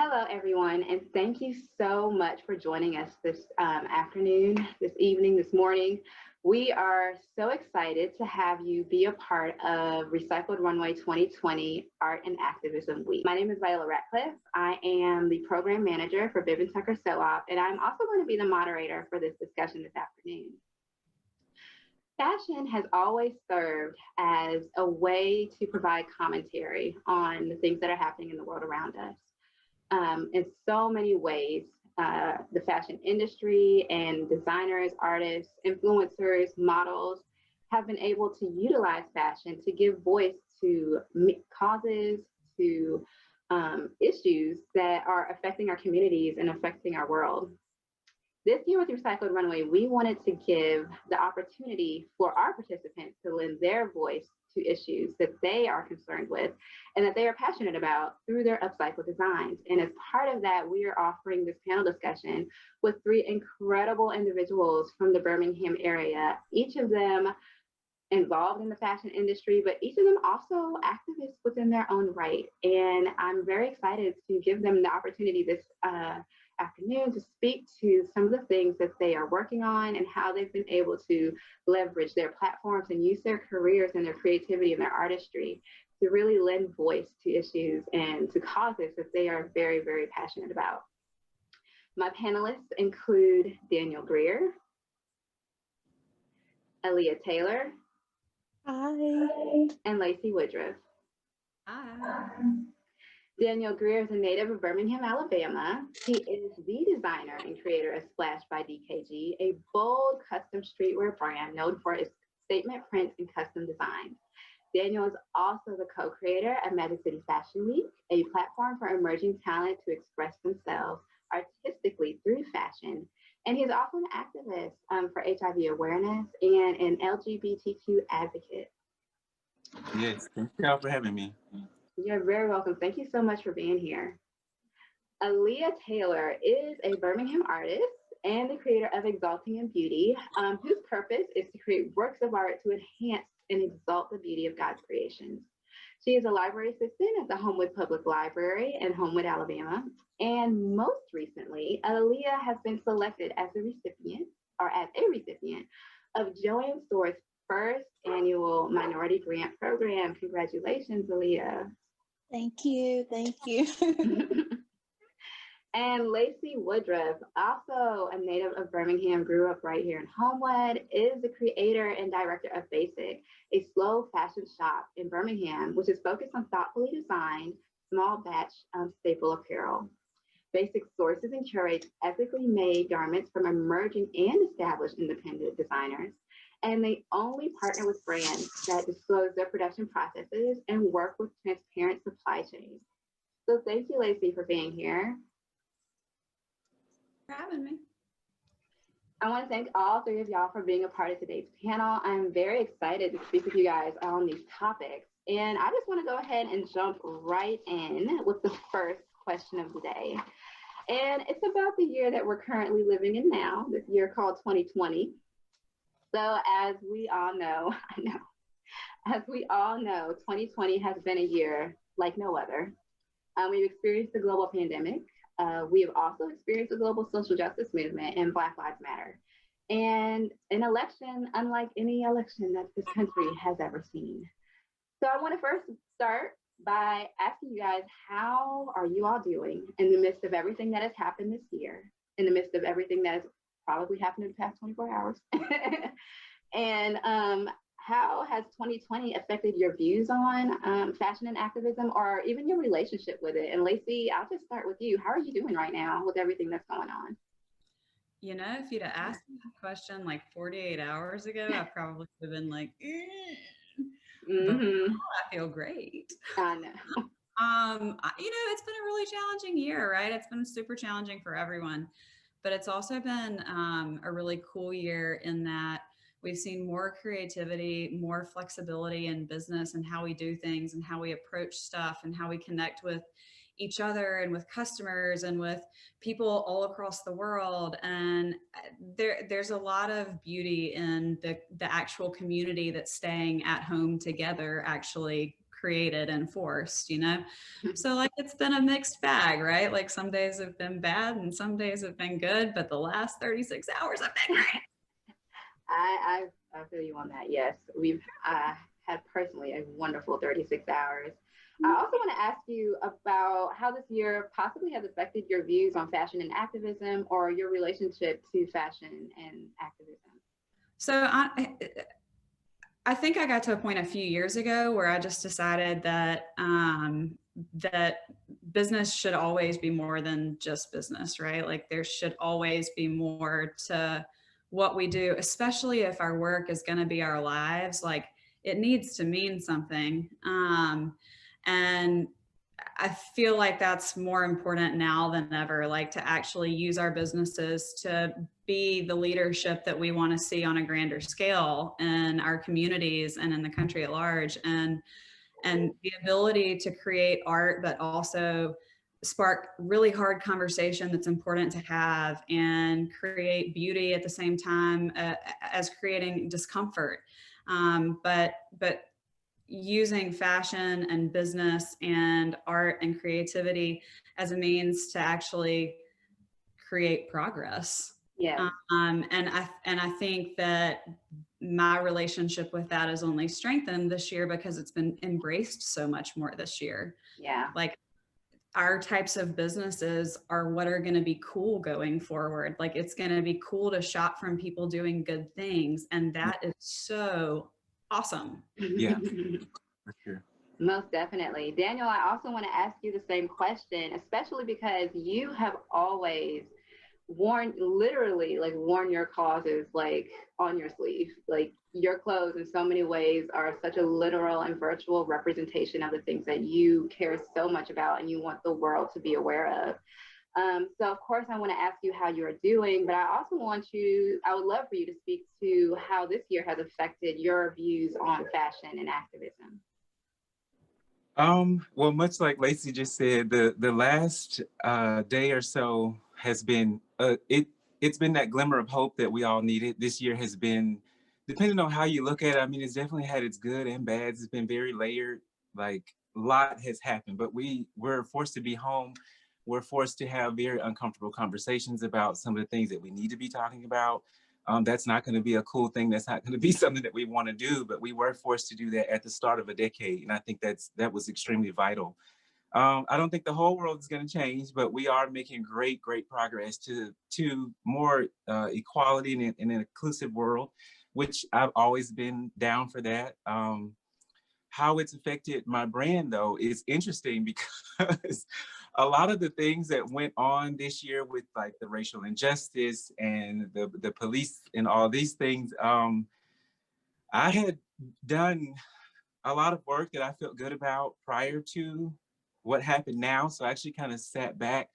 Hello, everyone, and thank you so much for joining us this afternoon, this evening, this morning. We are so excited to have you be a part of Recycled Runway 2020 Art and Activism Week. My name is Viola Ratcliffe. I am the program manager for Bib Tucker Sew-Op, and I'm also going to be the moderator for this discussion this afternoon. Fashion has always served as a way to provide commentary on the things that are happening in the world around us. In so many ways, the fashion industry and designers, artists, influencers, models have been able to utilize fashion to give voice to causes, to issues that are affecting our communities and affecting our world. This year with Recycled Runway, we wanted to give the opportunity for our participants to lend their voice to issues that they are concerned with and that they are passionate about through their upcycled designs. And as part of that, we are offering this panel discussion with three incredible individuals from the Birmingham area, each of them involved in the fashion industry, but each of them also activists within their own right. And I'm very excited to give them the opportunity this afternoon to speak to some of the things that they are working on and how they've been able to leverage their platforms and use their careers and their creativity and their artistry to really lend voice to issues and to causes that they are very, very passionate about. My panelists include Daniel Greer, Aaliyah Taylor, hi, and Lacey Woodruff. Hi. Daniel Greer is a native of Birmingham, Alabama. He is the designer and creator of Splash by DKG, a bold custom streetwear brand known for its statement prints and custom designs. Daniel is also the co-creator of Magic City Fashion Week, a platform for emerging talent to express themselves artistically through fashion. And he's also an activist for HIV awareness and an LGBTQ advocate. Yes, thank you all for having me. You're very welcome. Thank you so much for being here. Aaliyah Taylor is a Birmingham artist and the creator of Exalting in Beauty, whose purpose is to create works of art to enhance and exalt the beauty of God's creations. She is a library assistant at the Homewood Public Library in Homewood, Alabama. And most recently, Aaliyah has been selected as a recipient of Joanne Store's first annual Minority Grant Program. Congratulations, Aaliyah. thank you, thank you. And Lacey Woodruff, also a native of Birmingham, grew up right here in Homewood, is the creator and director of Basic, a slow fashion shop in Birmingham, which is focused on thoughtfully designed, small batch staple apparel. Basic sources and curates ethically made garments from emerging and established independent designers. And they only partner with brands that disclose their production processes and work with transparent supply chains. So thank you, Lacey, for being here. For having me. I want to thank all three of y'all for being a part of today's panel. I'm very excited to speak with you guys on these topics. And I just want to go ahead and jump right in with the first question of the day. And it's about the year that we're currently living in now, this year called 2020. So as we all know, 2020 has been a year like no other. We've experienced the global pandemic. We have also experienced the global social justice movement and Black Lives Matter. And an election unlike any election that this country has ever seen. So I want to first start by asking you guys, how are you all doing in the midst of everything that has happened this year, in the midst of everything that has probably happened in the past 24 hours? And how has 2020 affected your views on fashion and activism, or even your relationship with it? And Lacey, I'll just start with you. How are you doing right now with everything that's going on? You know, if you'd have asked me that question like 48 hours ago, I probably would have been like, but now I feel great. I know. You know, it's been a really challenging year, right? It's been super challenging for everyone, but it's also been a really cool year in that we've seen more creativity, more flexibility in business and how we do things and how we approach stuff and how we connect with each other and with customers and with people all across the world. And there's a lot of beauty in the actual community that's staying at home together, actually created and forced, you know? So like, it's been a mixed bag, right? Like some days have been bad and some days have been good, but the last 36 hours have been great. I feel you on that. Yes, we've had personally a wonderful 36 hours. I also want to ask you about how this year possibly has affected your views on fashion and activism, or your relationship to fashion and activism. So I think I got to a point a few years ago where I just decided that that business should always be more than just business, right? Like there should always be more to what we do, especially if our work is going to be our lives. Like it needs to mean something. And I feel like that's more important now than ever, like to actually use our businesses to be the leadership that we want to see on a grander scale in our communities and in the country at large. And the ability to create art, but also spark really hard conversation that's important to have and create beauty at the same time as creating discomfort. But using fashion and business and art and creativity as a means to actually create progress. Yeah. And I think that my relationship with that is only strengthened this year because it's been embraced so much more this year. Yeah. Like our types of businesses are what are going to be cool going forward. Like it's going to be cool to shop from people doing good things. And that is so awesome. Yeah, for sure. Most definitely. Daniel, I also want to ask you the same question, especially because you have always worn your causes like on your sleeve. Like your clothes in so many ways are such a literal and virtual representation of the things that you care so much about and you want the world to be aware of. So of course I want to ask you how you're doing, but I also I would love for you to speak to how this year has affected your views on fashion and activism. Well, much like Lacey just said, the last day or so has been it's been that glimmer of hope that we all needed. This year has been, depending on how you look at it, I mean, it's definitely had its good and bads. It's been very layered. Like a lot has happened, but we're forced to be home. We're forced to have very uncomfortable conversations about some of the things that we need to be talking about. That's not going to be a cool thing. That's not going to be something that we want to do, but we were forced to do that at the start of a decade. And I think that was extremely vital. I don't think the whole world is going to change, but we are making great progress to more equality in an inclusive world, which I've always been down for that. How it's affected my brand, though, is interesting because a lot of the things that went on this year with like the racial injustice and the police and all these things, I had done a lot of work that I felt good about prior to what happened now. So I actually kind of sat back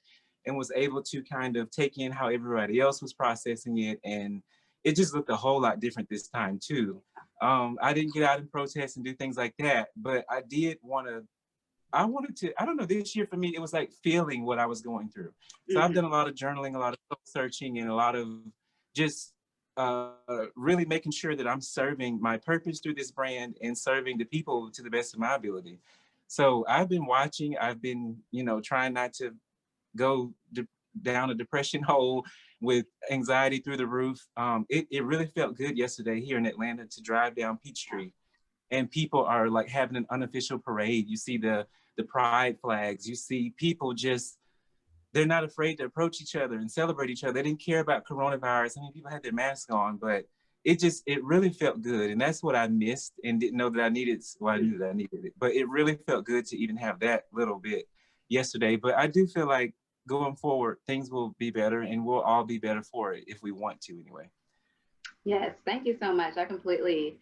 and was able to kind of take in how everybody else was processing it. And it just looked a whole lot different this time too. I didn't get out and protest and do things like that, but I wanted to, I don't know, this year for me, it was like feeling what I was going through. So I've done a lot of journaling, a lot of soul searching, and a lot of just really making sure that I'm serving my purpose through this brand and serving the people to the best of my ability. So I've been watching, I've been, trying not to go down a depression hole with anxiety through the roof. It really felt good yesterday here in Atlanta to drive down Peachtree, and people are like having an unofficial parade. You see the pride flags, you see people they're not afraid to approach each other and celebrate each other. They didn't care about coronavirus. I mean, people had their masks on, but it really felt good. And that's what I missed and didn't know that I needed. Well, I knew that I needed it, but it really felt good to even have that little bit yesterday. But I do feel like going forward, things will be better and we'll all be better for it if we want to anyway. Yes, thank you so much. I completely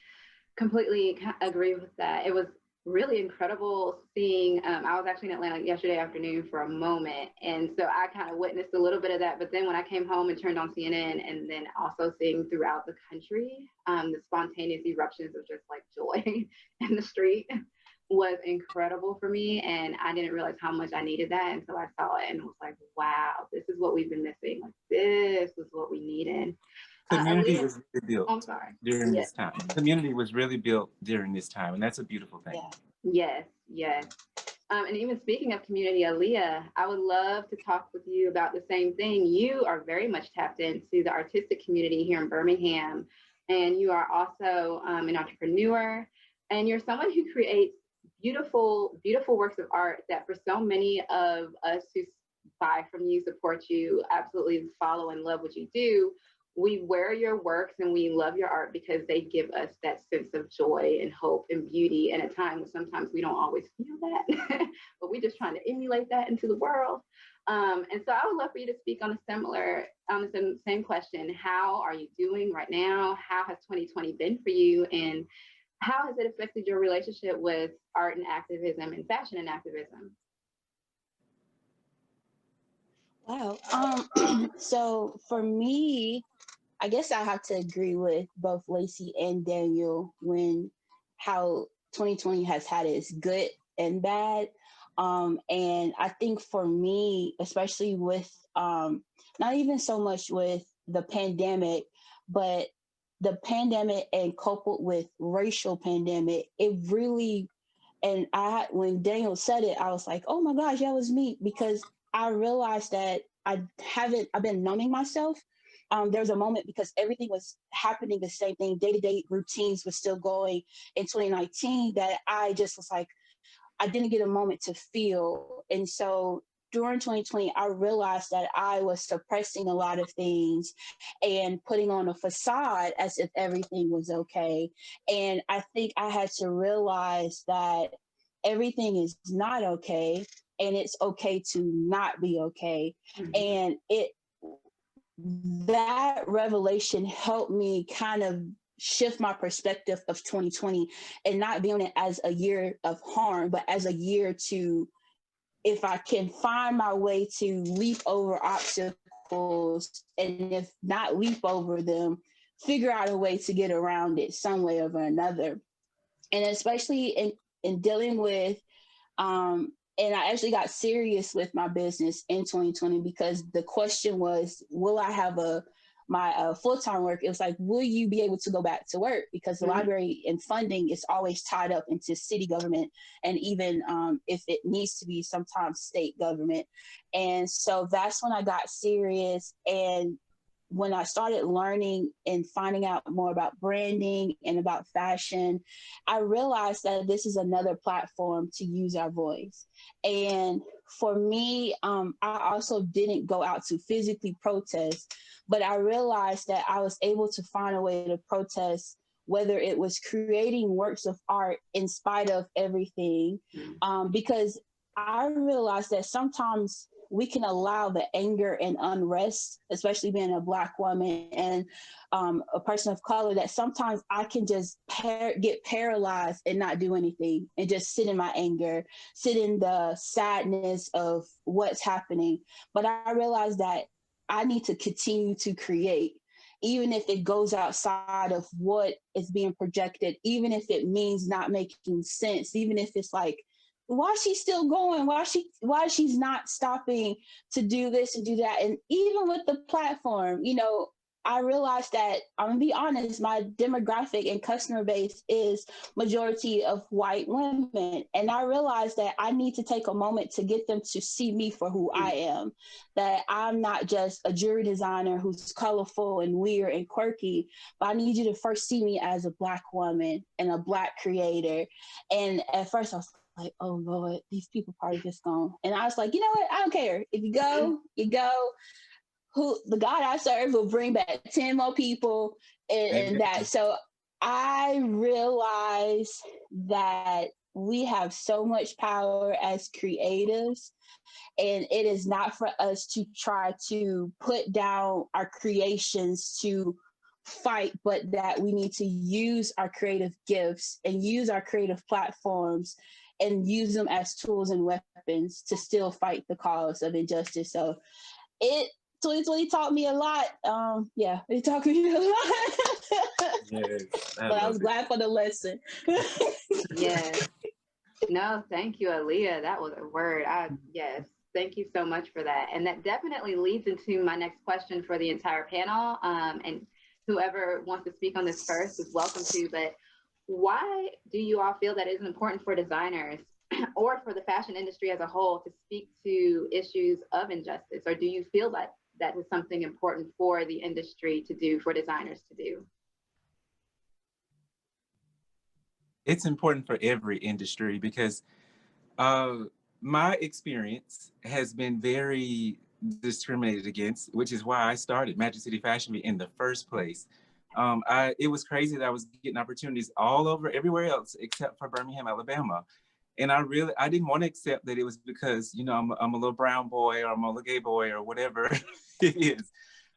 agree with that. It was really incredible seeing, I was actually in Atlanta yesterday afternoon for a moment. And so I kind of witnessed a little bit of that. But then when I came home and turned on CNN and then also seeing throughout the country, the spontaneous eruptions of just like joy in the street was incredible for me. And I didn't realize how much I needed that until I saw it and was like, wow, this is what we've been missing. Like this was what we needed. Community was really built I'm sorry. during this time. Community was really built during this time, and that's a beautiful thing. Yeah. Yes, yes. And even speaking of community, Aaliyah, I would love to talk with you about the same thing. You are very much tapped into the artistic community here in Birmingham, and you are also an entrepreneur, and you're someone who creates beautiful, beautiful works of art that for so many of us who buy from you, support you, absolutely follow and love what you do. We wear your works and we love your art because they give us that sense of joy and hope and beauty. And at times, sometimes we don't always feel that, but we're just trying to emulate that into the world. And so I would love for you to speak on the same question. How are you doing right now? How has 2020 been for you? And how has it affected your relationship with art and activism and fashion and activism? Wow. So for me, I guess I have to agree with both Lacey and Daniel when how 2020 has had its good and bad. And I think for me, especially with not even so much with the pandemic, but the pandemic and coupled with racial pandemic, it really, and when Daniel said it, I was like, oh my gosh, that was me, because I realized that I've been numbing myself. There was a moment because everything was happening the same thing, day-to-day routines was still going in 2019, that I just was like, I didn't get a moment to feel. And so during 2020, I realized that I was suppressing a lot of things and putting on a facade as if everything was okay. And I think I had to realize that everything is not okay, and it's okay to not be okay. And that revelation helped me kind of shift my perspective of 2020 and not viewing it as a year of harm, but as a year to, if I can find my way to leap over obstacles, and if not leap over them, figure out a way to get around it some way or another. And especially in dealing with, and I actually got serious with my business in 2020, because the question was, will I have my full-time work? It was like, will you be able to go back to work? Because the library and funding is always tied up into city government, and even if it needs to be sometimes state government. And so that's when I got serious. And when I started learning and finding out more about branding and about fashion, I realized that this is another platform to use our voice. And for me, I also didn't go out to physically protest, but I realized that I was able to find a way to protest, whether it was creating works of art in spite of everything, because I realized that sometimes we can allow the anger and unrest, especially being a Black woman and a person of color, that sometimes I can just get paralyzed and not do anything and just sit in my anger, sit in the sadness of what's happening. But I realized that I need to continue to create, even if it goes outside of what is being projected, even if it means not making sense, even if it's like, why is she still going? Why she's not stopping to do this and do that? And even with the platform, I realized that, I'm gonna be honest, my demographic and customer base is majority of white women. And I realized that I need to take a moment to get them to see me for who I am, that I'm not just a jewelry designer who's colorful and weird and quirky, but I need you to first see me as a Black woman and a Black creator. And at first I was like, oh Lord, these people probably just gone. And I was like, you know what? I don't care. If you go, you go. The God I serve will bring back 10 more people and that. So I realize that we have so much power as creatives, and it is not for us to try to put down our creations to fight, but that we need to use our creative gifts and use our creative platforms and use them as tools and weapons to still fight the cause of injustice. So 2020 taught me a lot. It taught me a lot. Yes, But I was glad for the lesson. Yes. No, thank you, Aaliyah. That was a word. Yes, thank you so much for that. And that definitely leads into my next question for the entire panel. And whoever wants to speak on this first is welcome to. But why do you all feel that it is important for designers or for the fashion industry as a whole to speak to issues of injustice? Or do you feel that that is something important for the industry to do, for designers to do? It's important for every industry because my experience has been very discriminated against, which is why I started Magic City Fashion Week in the first place. It was crazy that I was getting opportunities all over, everywhere else except for Birmingham, Alabama. And I didn't want to accept that it was because, you know, I'm a little brown boy or I'm a little gay boy or whatever it is.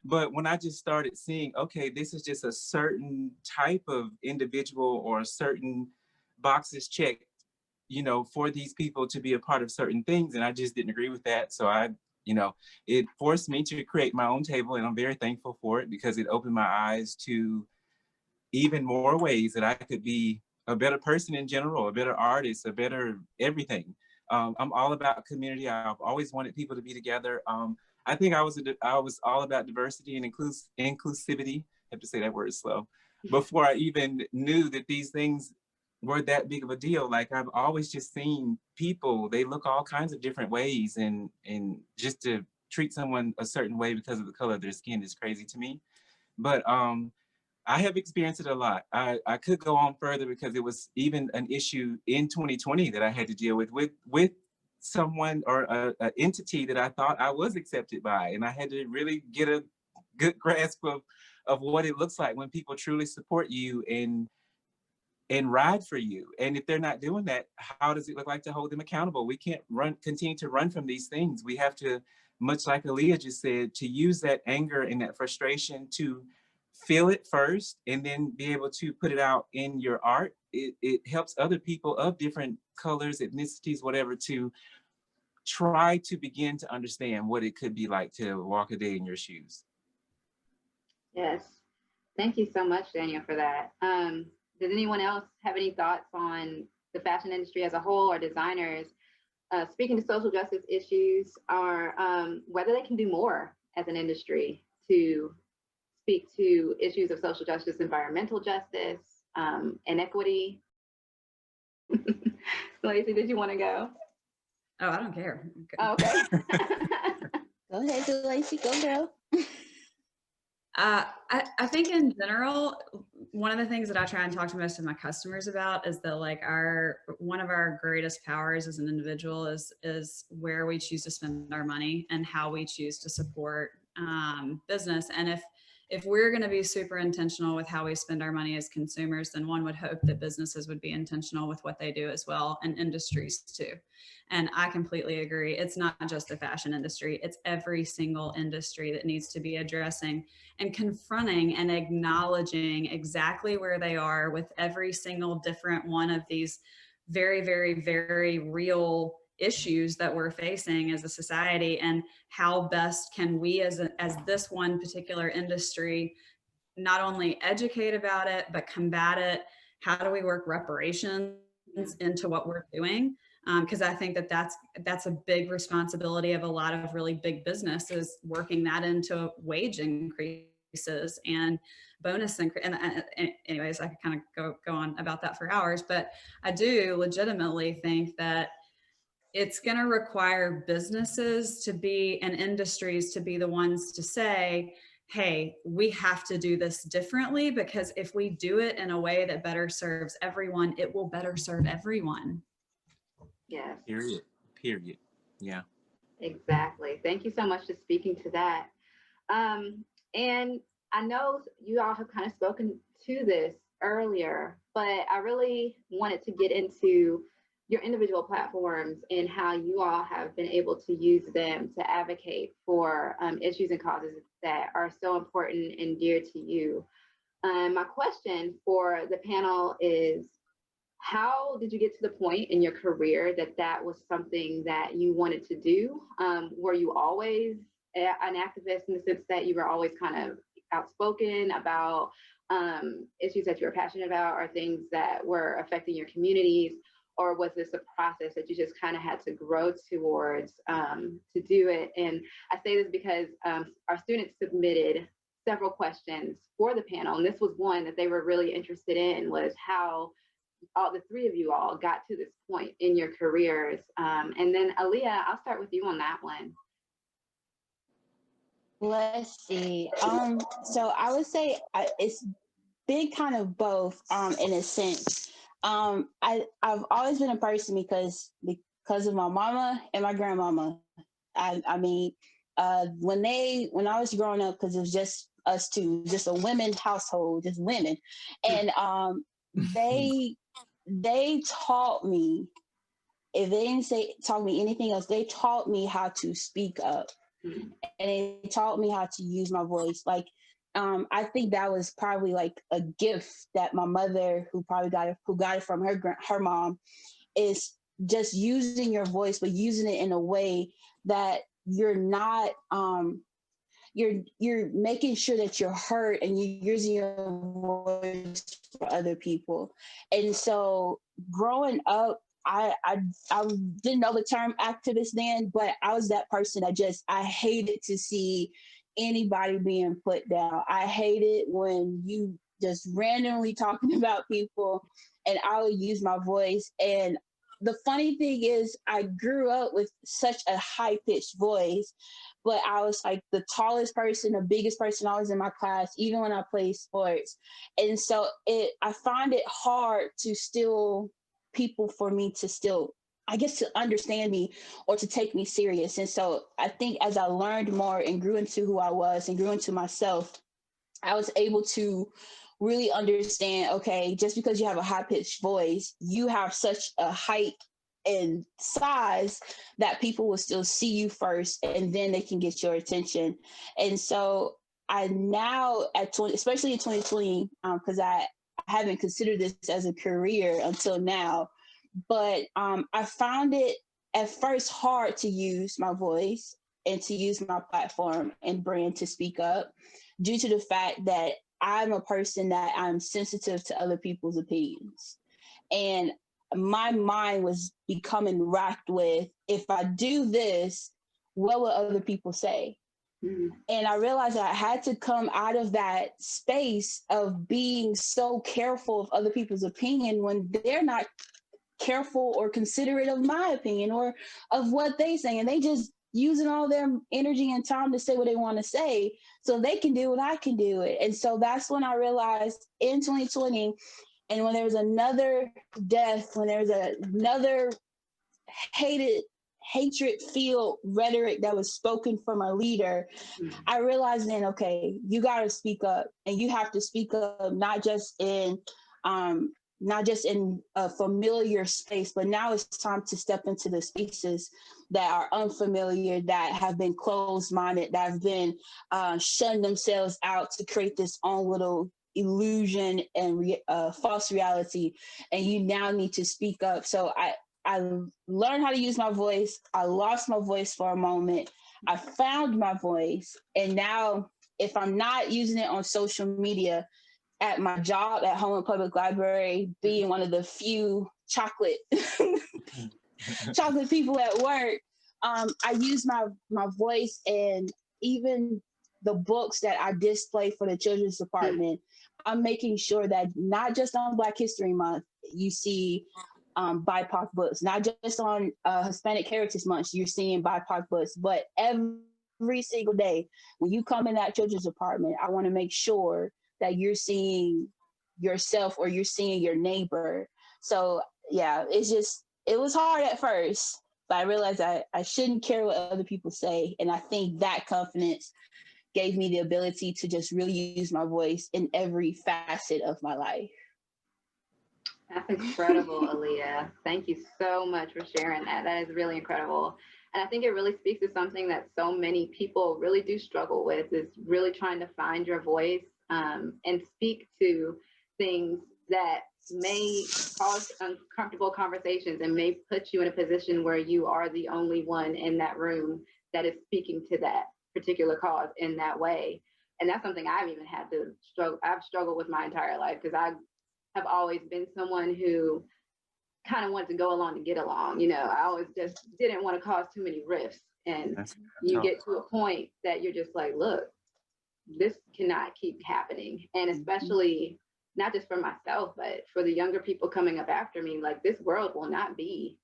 But when I just started seeing, okay, this is just a certain type of individual or a certain boxes checked, you know, for these people to be a part of certain things. And I just didn't agree with that. So you know, it forced me to create my own table, and I'm very thankful for it because it opened my eyes to even more ways that I could be a better person in general, a better artist, a better everything. I'm all about community. I've always wanted people to be together. I think I was all about diversity and inclusivity. I have to say that word slow. Before I even knew that these things were that big of a deal. Like I've always just seen people, they look all kinds of different ways, and just to treat someone a certain way because of the color of their skin is crazy to me. But I have experienced it a lot. I could go on further because it was even an issue in 2020 that I had to deal with someone or an entity that I thought I was accepted by. And I had to really get a good grasp of what it looks like when people truly support you and ride for you. And if they're not doing that, how does it look like to hold them accountable? We can't continue to run from these things. We have to, much like Aaliyah just said, to use that anger and that frustration to feel it first and then be able to put it out in your art. It helps other people of different colors, ethnicities, whatever, to try to begin to understand what it could be like to walk a day in your shoes. Yes. Thank you so much, Daniel, for that. Does anyone else have any thoughts on the fashion industry as a whole, or designers speaking to social justice issues, or whether they can do more as an industry to speak to issues of social justice, environmental justice, inequity? Lacey, did you want to go? Oh, I don't care. Oh, okay. Go ahead, Lacey. Go, girl. I think in general, one of the things that I try and talk to most of my customers about is that like one of our greatest powers as an individual is where we choose to spend our money and how we choose to support business. And if we're going to be super intentional with how we spend our money as consumers, then one would hope that businesses would be intentional with what they do as well, and industries too. And I completely agree. It's not just the fashion industry, it's every single industry that needs to be addressing and confronting and acknowledging exactly where they are with every single different one of these very, very, very real issues that we're facing as a society, and how best can we as this one particular industry not only educate about it, but combat it. How do we work reparations into what we're doing? Because I think that's a big responsibility of a lot of really big businesses, working that into wage increases and bonus and anyways, I could kind of go on about that for hours, but I do legitimately think that it's going to require businesses to be, and industries to be, the ones to say, hey, we have to do this differently, because if we do it in a way that better serves everyone, it will better serve everyone. Yes. Period. Yeah. Exactly. Thank you so much for speaking to that. And I know you all have kind of spoken to this earlier, but I really wanted to get into your individual platforms and how you all have been able to use them to advocate for issues and causes that are so important and dear to you. My question for the panel is, how did you get to the point in your career that was something that you wanted to do? Were you always an activist in the sense that you were always kind of outspoken about issues that you were passionate about, or things that were affecting your communities? Or was this a process that you just kind of had to grow towards to do it? And I say this because our students submitted several questions for the panel. And this was one that they were really interested in, was how all the three of you all got to this point in your careers. And then Aaliyah, I'll start with you on that one. Let's see. So I would say it's been kind of both, in a sense. I've always been a person because of my mama and my grandmama. I mean, when I was growing up, because it was just us two, just a women household, just women, and they taught me. If they didn't taught me anything else, they taught me how to speak up, and they taught me how to use my voice. Like, I think that was probably like a gift that my mother, who got it from her mom, is just using your voice, but using it in a way that you're not, you're making sure that you're heard and you're using your voice for other people. And so growing up, I didn't know the term activist then, but I was that person that I hated to see anybody being put down. I hated when you just randomly talking about people, and I would use my voice. And the funny thing is, I grew up with such a high-pitched voice, but I was like the tallest person, the biggest person always in my class, even when I played sports. And so I find it hard for me to still, I guess, to understand me or to take me serious. And so I think as I learned more and grew into who I was and grew into myself, I was able to really understand, okay, just because you have a high-pitched voice, you have such a height and size that people will still see you first, and then they can get your attention. And so I now, especially in 2020, because I haven't considered this as a career until now, but I found it at first hard to use my voice and to use my platform and brand to speak up, due to the fact that I'm a person that I'm sensitive to other people's opinions. And my mind was becoming racked with, if I do this, what will other people say? Mm-hmm. And I realized that I had to come out of that space of being so careful of other people's opinion when they're not careful or considerate of my opinion or of what they say. And they just using all their energy and time to say what they want to say so they can do what I can do it. And so that's when I realized in 2020, and when there was another death, when there was another hatred-filled rhetoric that was spoken from a leader, I realized then, okay, you got to speak up, and you have to speak up not just in a familiar space, but now it's time to step into the spaces that are unfamiliar, that have been closed-minded, that have been shutting themselves out to create this own little illusion and false reality. And you now need to speak up. So I learned how to use my voice. I lost my voice for a moment. I found my voice. And now if I'm not using it on social media, at my job at home in public library, being one of the few chocolate people at work, I use my voice, and even the books that I display for the children's department, I'm making sure that not just on Black History Month, you see BIPOC books, not just on Hispanic Heritage Month, you're seeing BIPOC books, but every single day when you come in that children's department, I want to make sure that you're seeing yourself or you're seeing your neighbor. So yeah, it was hard at first, but I realized I shouldn't care what other people say. And I think that confidence gave me the ability to just really use my voice in every facet of my life. That's incredible, Aaliyah. Thank you so much for sharing that. That is really incredible. And I think it really speaks to something that so many people really do struggle with, is really trying to find your voice and speak to things that may cause uncomfortable conversations and may put you in a position where you are the only one in that room that is speaking to that particular cause in that way. And that's something I've even had to I've struggled with my entire life, because I have always been someone who kind of wanted to go along to get along. You know, I always just didn't want to cause too many rifts. And you get to a point that you're just like, look, this cannot keep happening. And especially not just for myself, but for the younger people coming up after me, like this world will not be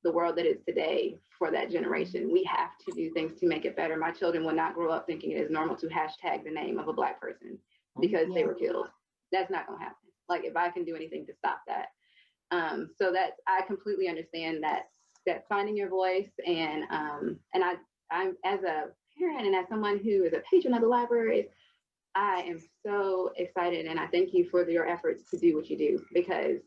the world that is today for that generation. We have to do things to make it better. My children will not grow up thinking it is normal to hashtag the name of a Black person because they were killed. That's not gonna happen. Like if I can do anything to stop that. So that I completely understand that finding your voice, and I'm as a parent and as someone who is a patron of the libraries, I am so excited, and I thank you for your efforts to do what you do, because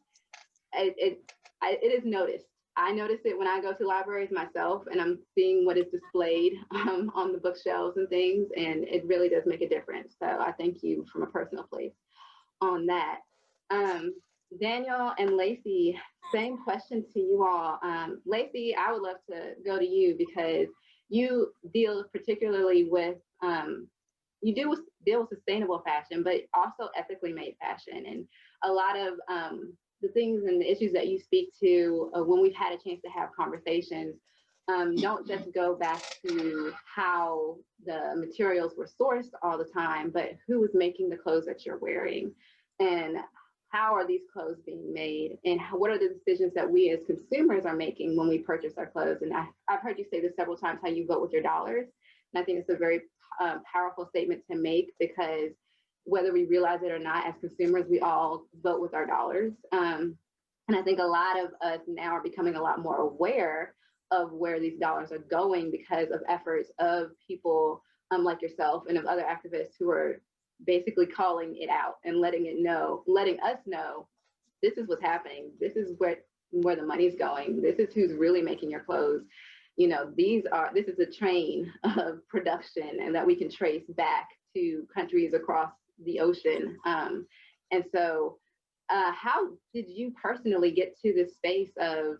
it is noticed. I notice it when I go to libraries myself and I'm seeing what is displayed on the bookshelves and things, and it really does make a difference. So I thank you from a personal place on that. Daniel and Lacey, same question to you all. Lacey, I would love to go to you because you deal particularly with, you deal with sustainable fashion, but also ethically made fashion. And a lot of the things and the issues that you speak to when we've had a chance to have conversations don't just go back to how the materials were sourced all the time, but who is making the clothes that you're wearing, and how are these clothes being made, and what are the decisions that we as consumers are making when we purchase our clothes. And I've heard you say this several times, how you vote with your dollars. And I think it's a very powerful statement to make, because whether we realize it or not, as consumers, we all vote with our dollars. And I think a lot of us now are becoming a lot more aware of where these dollars are going because of efforts of people like yourself and of other activists who are basically calling it out and letting us know, this is what's happening. This is where the money's going. This is who's really making your clothes. You know, this is a train of production, and that we can trace back to countries across the ocean. And so how did you personally get to this space of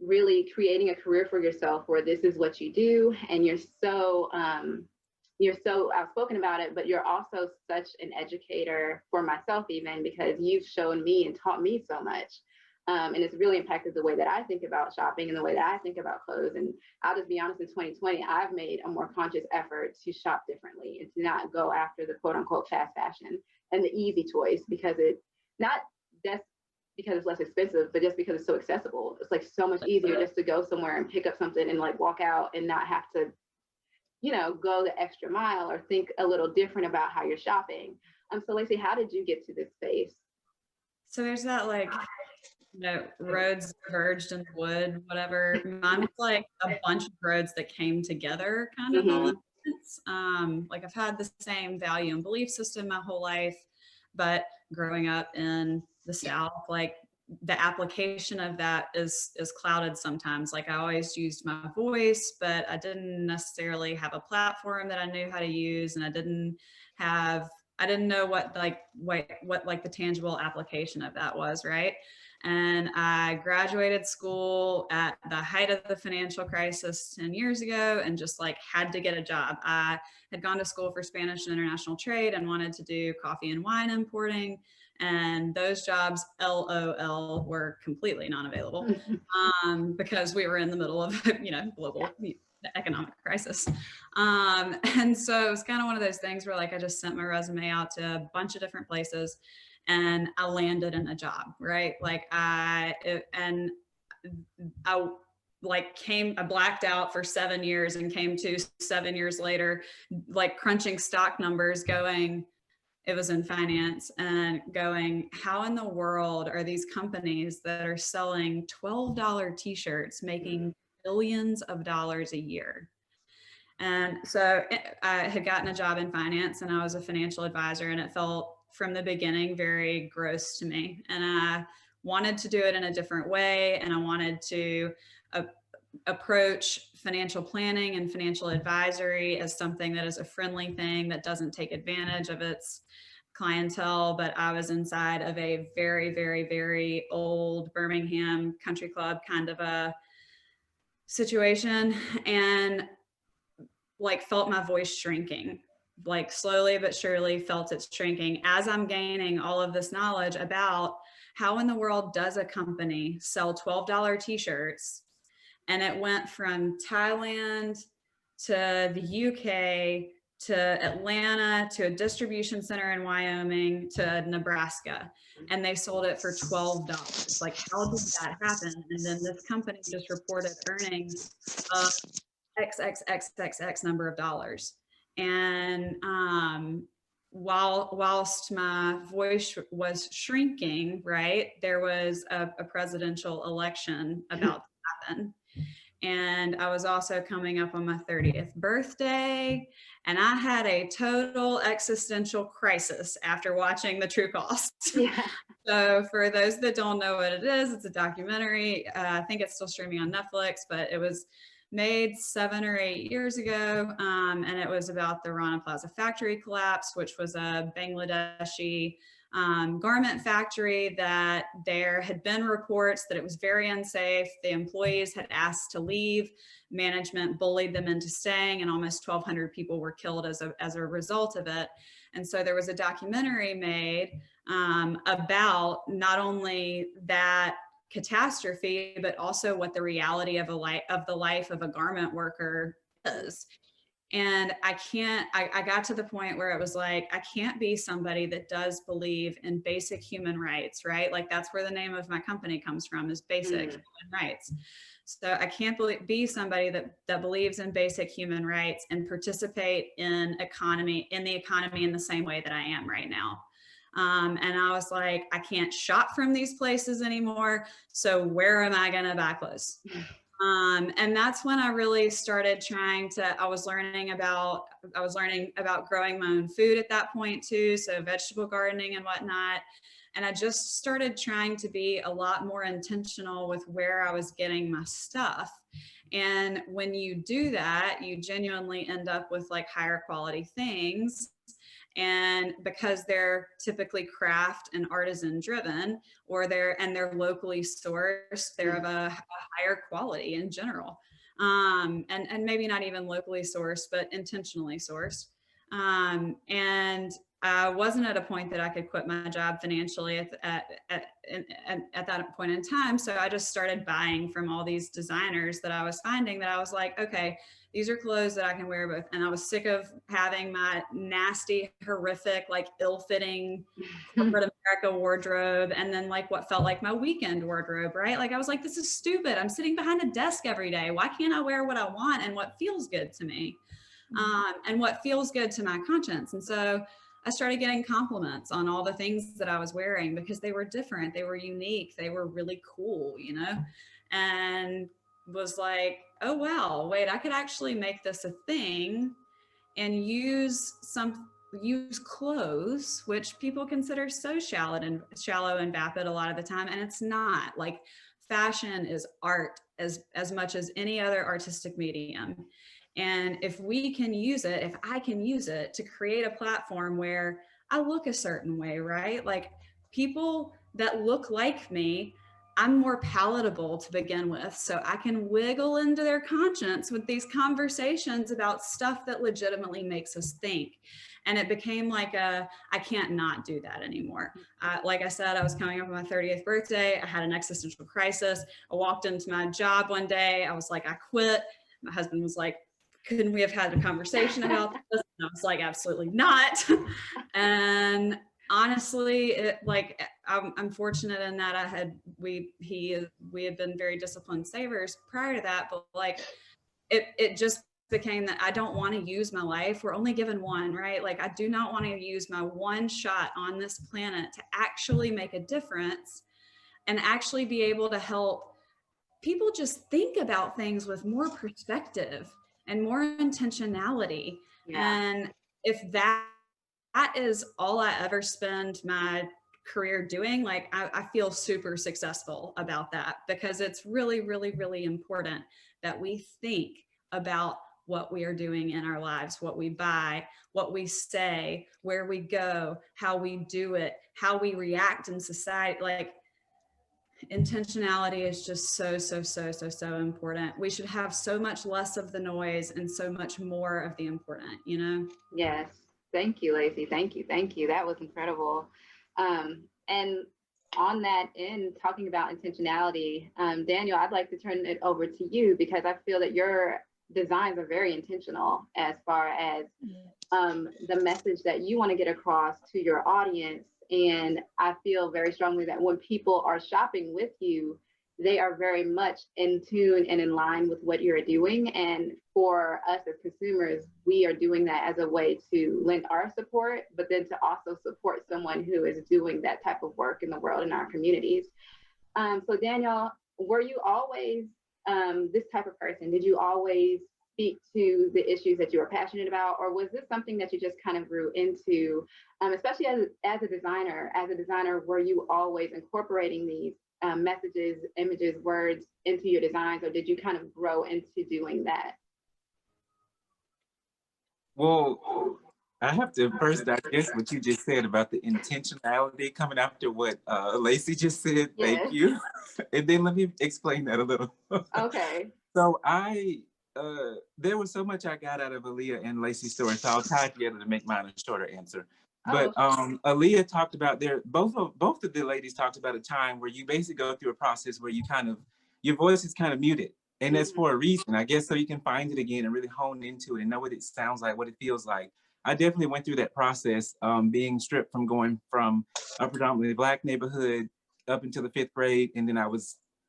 really creating a career for yourself where this is what you do, and you're so outspoken about it, but you're also such an educator for myself, even because you've shown me and taught me so much. And it's really impacted the way that I think about shopping and the way that I think about clothes. And I'll just be honest, in 2020, I've made a more conscious effort to shop differently and to not go after the quote unquote fast fashion and the easy choice, because not just because it's less expensive, but just because it's so accessible. It's like so much easier just to go somewhere and pick up something and like walk out and not have to, you know, go the extra mile or think a little different about how you're shopping. So Lacey, how did you get to this space? So there's that, like, you know, roads diverged in the wood, whatever. Mine was like a bunch of roads that came together kind of all at once. Like I've had the same value and belief system my whole life, but growing up in the South, like the application of that is clouded sometimes. Like I always used my voice, but I didn't necessarily have a platform that I knew how to use, and I didn't know what the tangible application of that was, right? And I graduated school at the height of the financial crisis 10 years ago and just like had to get a job. I had gone to school for Spanish and international trade and wanted to do coffee and wine importing. And those jobs, LOL, were completely non-available because we were in the middle of, you know, global economic crisis. And so it was kind of one of those things where like I just sent my resume out to a bunch of different places and I landed in a job, right? Like I blacked out for 7 years and came to 7 years later, like crunching stock numbers going, it was in finance, and going, how in the world are these companies that are selling $12 t-shirts making billions of dollars a year? And so I had gotten a job in finance and I was a financial advisor, and it felt from the beginning very gross to me. And I wanted to do it in a different way. And I wanted to approach financial planning and financial advisory as something that is a friendly thing that doesn't take advantage of its clientele. But I was inside of a very, very, very old Birmingham country club kind of a situation, and like felt my voice shrinking, like slowly but surely felt it shrinking as I'm gaining all of this knowledge about how in the world does a company sell $12 t-shirts. And it went from Thailand to the UK to Atlanta, to a distribution center in Wyoming, to Nebraska, and they sold it for $12. Like, how did that happen? And then this company just reported earnings of XXXXX number of dollars. And whilst my voice was shrinking, right, there was a presidential election about to happen. And I was also coming up on my 30th birthday, and I had a total existential crisis after watching The True Cost. Yeah. So for those that don't know what it is, it's a documentary. I think it's still streaming on Netflix, but it was made 7 or 8 years ago. And it was about the Rana Plaza factory collapse, which was a Bangladeshi garment factory that there had been reports that it was very unsafe. The employees had asked to leave. Management bullied them into staying, and almost 1,200 people were killed as a result of it. And so there was a documentary made about not only that catastrophe, but also what the reality of the life of a garment worker is. And I got to the point where it was like, I can't be somebody that does believe in basic human rights, right? Like, that's where the name of my company comes from, is basic human rights. So I can't be somebody that believes in basic human rights and participate in the economy in the same way that I am right now. And I was like, I can't shop from these places anymore. So where am I going to buy clothes? And that's when I really started I was learning about growing my own food at that point too. So vegetable gardening and whatnot. And I just started trying to be a lot more intentional with where I was getting my stuff. And when you do that, you genuinely end up with like higher quality things. And because they're typically craft and artisan driven, or they're locally sourced, they're of a higher quality in general. And maybe not even locally sourced, but intentionally sourced. And I wasn't at a point that I could quit my job financially at that point in time. So I just started buying from all these designers that I was finding, that I was like, okay, these are clothes that I can wear both. And I was sick of having my nasty, horrific, like ill-fitting corporate America wardrobe, and then like what felt like my weekend wardrobe, right? Like I was like, this is stupid. I'm sitting behind a desk every day. Why can't I wear what I want and what feels good to me? And what feels good to my conscience. And so I started getting compliments on all the things that I was wearing, because they were different, they were unique, they were really cool, you know, and was like, oh, wow, wait, I could actually make this a thing and use clothes, which people consider so shallow and vapid a lot of the time. And it's not. Like, fashion is art as much as any other artistic medium. And if we can use it, if I can use it to create a platform where I look a certain way, right? Like, people that look like me, I'm more palatable to begin with. So I can wiggle into their conscience with these conversations about stuff that legitimately makes us think. And it became like I can't not do that anymore. Like I said, I was coming up on my 30th birthday. I had an existential crisis. I walked into my job one day. I was like, I quit. My husband was like, couldn't we have had a conversation about this? And I was like, absolutely not. And honestly, I'm fortunate in that we had been very disciplined savers prior to that, but like it just became that I don't want to use my life. We're only given one, right? Like, I do not want to use my one shot on this planet to actually make a difference and actually be able to help people just think about things with more perspective and more intentionality. Yeah. And if that is all I ever spend my career doing, like I feel super successful about that, because it's really, really, really important that we think about what we are doing in our lives, what we buy, what we say, where we go, how we do it, how we react in society. Like, intentionality is just so important. We should have so much less of the noise and so much more of the important, you know? Yes. Thank you, Lacey. Thank you. That was incredible. And on that end, talking about intentionality, Daniel, I'd like to turn it over to you, because I feel that your designs are very intentional as far as the message that you want to get across to your audience. And I feel very strongly that when people are shopping with you, they are very much in tune and in line with what you're doing. And for us as consumers, we are doing that as a way to lend our support, but then to also support someone who is doing that type of work in the world, in our communities. So Daniel, were you always this type of person? Did you always speak to the issues that you were passionate about, or was this something that you just kind of grew into, especially as a designer? As a designer, were you always incorporating these messages, images, words into your designs, or did you kind of grow into doing that? Well, I have to first digest what you just said about the intentionality coming after what Lacey just said. Yes. Thank you. And then let me explain that a little. Okay. So there was so much I got out of Aaliyah and Lacey's story, so I'll tie it together to make mine a shorter answer. But Aaliyah talked about both of the ladies talked about a time where you basically go through a process where you your voice is kind of muted. And that's for a reason, I guess, so you can find it again and really hone into it and know what it sounds like, what it feels like. I definitely went through that process, being stripped from going from a predominantly Black neighborhood up until the 5th grade. And then I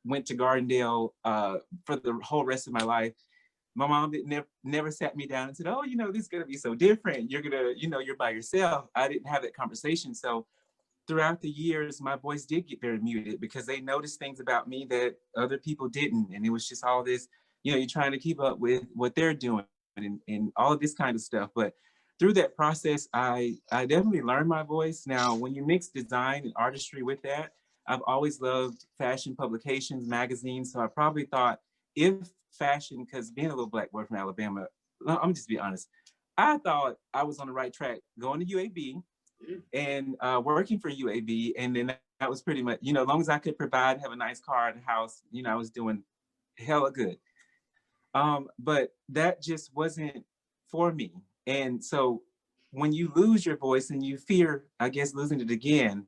went to Gardendale for the whole rest of my life. My mom never sat me down and said, oh, this is going to be so different. You're going to, you're by yourself. I didn't have that conversation. So throughout the years, my voice did get very muted because they noticed things about me that other people didn't. And it was just all this, you're trying to keep up with what they're doing and all of this kind of stuff. But through that process, I definitely learned my voice. Now, when you mix design and artistry with that, I've always loved fashion publications, magazines. So I probably thought if fashion, because being a little Black boy from Alabama, I'm just be honest, I thought I was on the right track going to UAB and working for UAB. And then that was pretty much, as long as I could provide, have a nice car and a house, I was doing hella good. But that just wasn't for me. And so when you lose your voice and you fear, I guess, losing it again,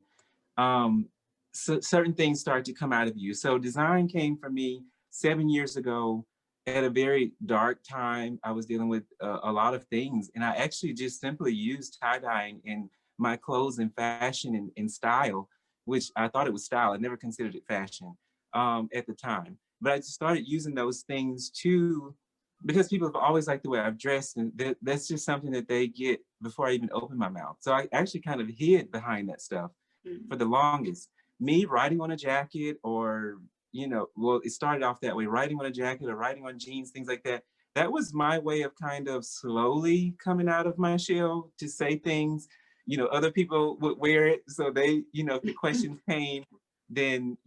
so certain things start to come out of you. So design came for me 7 years ago at a very dark time. I was dealing with a lot of things, and I actually just simply used tie-dyeing in my clothes and fashion and style, which I thought it was style. I never considered it fashion at the time. But I just started using those things because people have always liked the way I've dressed, and that's just something that they get before I even open my mouth. So I actually kind of hid behind that stuff for the longest. Me writing on a jacket or, well, it started off that way, writing on a jacket or writing on jeans, things like that. That was my way of kind of slowly coming out of my shell to say things, other people would wear it. So they, if the questions came, then,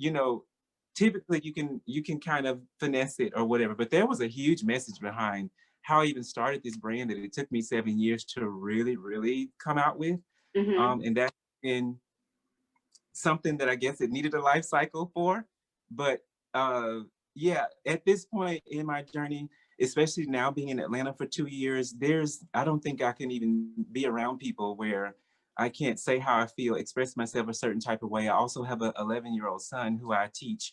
typically you can kind of finesse it or whatever. But there was a huge message behind how I even started this brand that it took me 7 years to really, really come out with. And that's been something that I guess it needed a life cycle for. But yeah, at this point in my journey, especially now being in Atlanta for 2 years, I don't think I can even be around people where I can't say how I feel, express myself a certain type of way. I also have an 11-year-old son who I teach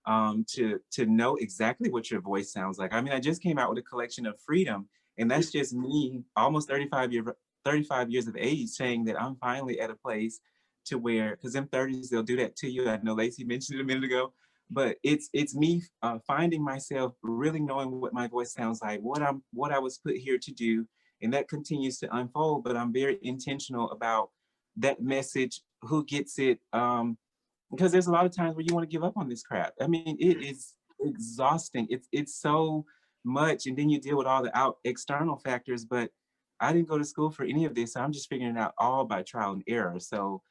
to know exactly what your voice sounds like. I mean, I just came out with a collection of Freedom, and that's just me, almost 35 years of age, saying that I'm finally at a place to where, because in 30s, they'll do that to you. I know Lacey mentioned it a minute ago, but it's me finding myself, really knowing what my voice sounds like, what I was put here to do. And that continues to unfold, but I'm very intentional about that message, who gets it, because there's a lot of times where you want to give up on this crap. I mean, it is exhausting. It's so much, and then you deal with all the external factors, but I didn't go to school for any of this, so I'm just figuring it out all by trial and error. So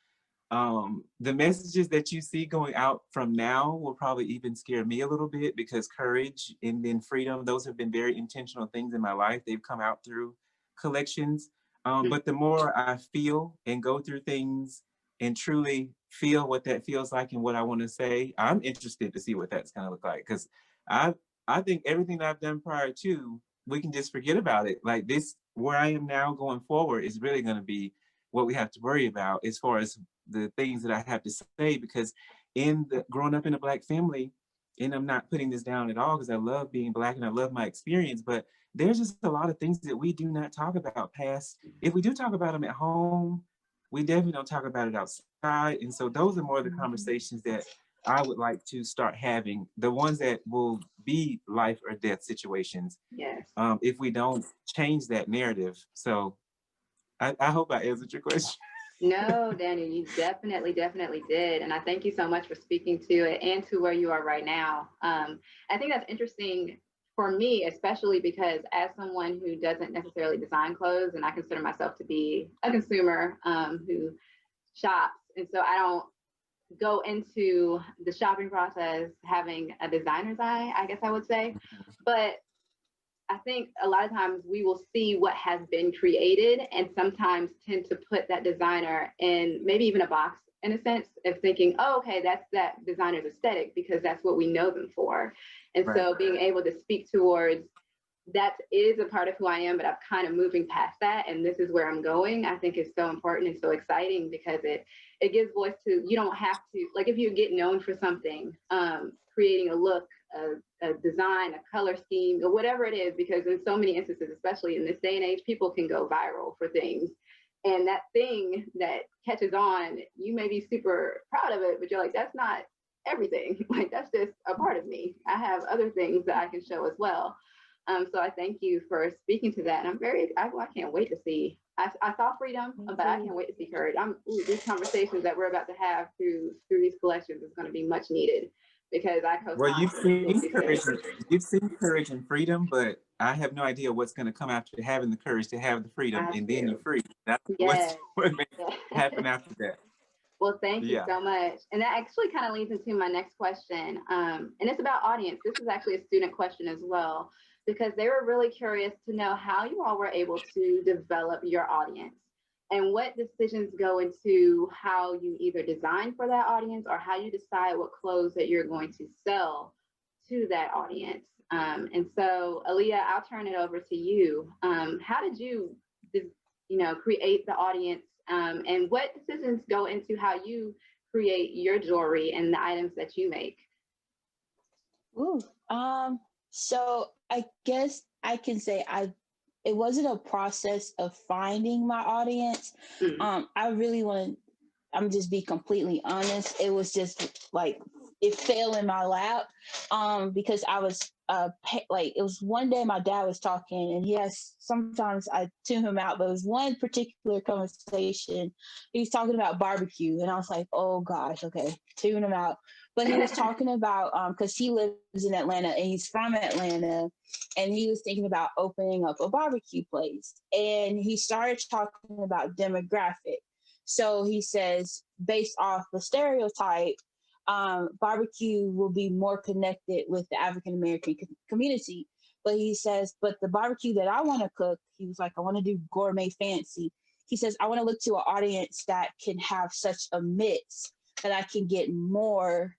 the messages that you see going out from now will probably even scare me a little bit, because courage and then freedom, those have been very intentional things in my life. They've come out through collections. But the more I feel and go through things and truly feel what that feels like and what I want to say, I'm interested to see what that's going to look like. Because I think everything that I've done prior to, we can just forget about it. Like this, where I am now going forward is really going to be what we have to worry about as far as the things that I have to say, because growing up in a Black family, and I'm not putting this down at all because I love being Black and I love my experience, but there's just a lot of things that we do not talk about past. If we do talk about them at home, we definitely don't talk about it outside. And so those are more of the conversations that I would like to start having, the ones that will be life or death situations. Yes. If we don't change that narrative. So I hope I answered your question. No, Daniel, you definitely did. And I thank you so much for speaking to it and to where you are right now. I think that's interesting for me, especially because as someone who doesn't necessarily design clothes, and I consider myself to be a consumer who shops. And so I don't go into the shopping process having a designer's eye, I guess I would say. But I think a lot of times we will see what has been created and sometimes tend to put that designer in maybe even a box in a sense of thinking, oh, okay, that's that designer's aesthetic because that's what we know them for. And Right. So being able to speak towards that is a part of who I am, but I'm kind of moving past that. And this is where I'm going. I think is so important and so exciting because it gives voice to, you don't have to, like if you get known for something, creating a look, a design, a color scheme, or whatever it is, because in so many instances, especially in this day and age, people can go viral for things. And that thing that catches on, you may be super proud of it, but you're like, that's not everything. Like, that's just a part of me. I have other things that I can show as well. So I thank you for speaking to that. And I can't wait to see. I saw Freedom, but I can't wait to see her. These conversations that we're about to have through these collections is going to be much needed because I co-sign. Well, you've seen courage and freedom, but I have no idea what's going to come after having the courage to have the freedom and then you're free. That's what may happen after that. Well, thank you so much. And that actually kind of leads into my next question. And it's about audience. This is actually a student question as well, because they were really curious to know how you all were able to develop your audience and what decisions go into how you either design for that audience or how you decide what clothes that you're going to sell to that audience. And so, Aaliyah, I'll turn it over to you. How did you, create the audience? And what decisions go into how you create your jewelry and the items that you make? So I guess I can say it wasn't a process of finding my audience. I'm just be completely honest. It was just like, it fell in my lap because I was it was one day my dad was talking and sometimes I tune him out, but it was one particular conversation. He was talking about barbecue and I was like, oh gosh, okay, tune him out. But he was talking about, because he lives in Atlanta and he's from Atlanta, and he was thinking about opening up a barbecue place. And he started talking about demographic. So he says, based off the stereotype, barbecue will be more connected with the African-American community. But he says, but the barbecue that I want to cook, he was like, I want to do gourmet fancy. He says, I want to look to an audience that can have such a mix that I can get more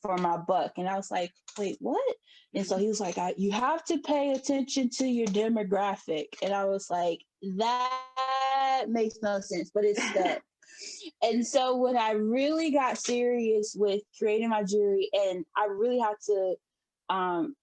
for my buck. And I was like, wait, what? And so he was like, you have to pay attention to your demographic. And I was like, that makes no sense, but it's that. And so when I really got serious with creating my jewelry, and I really had to,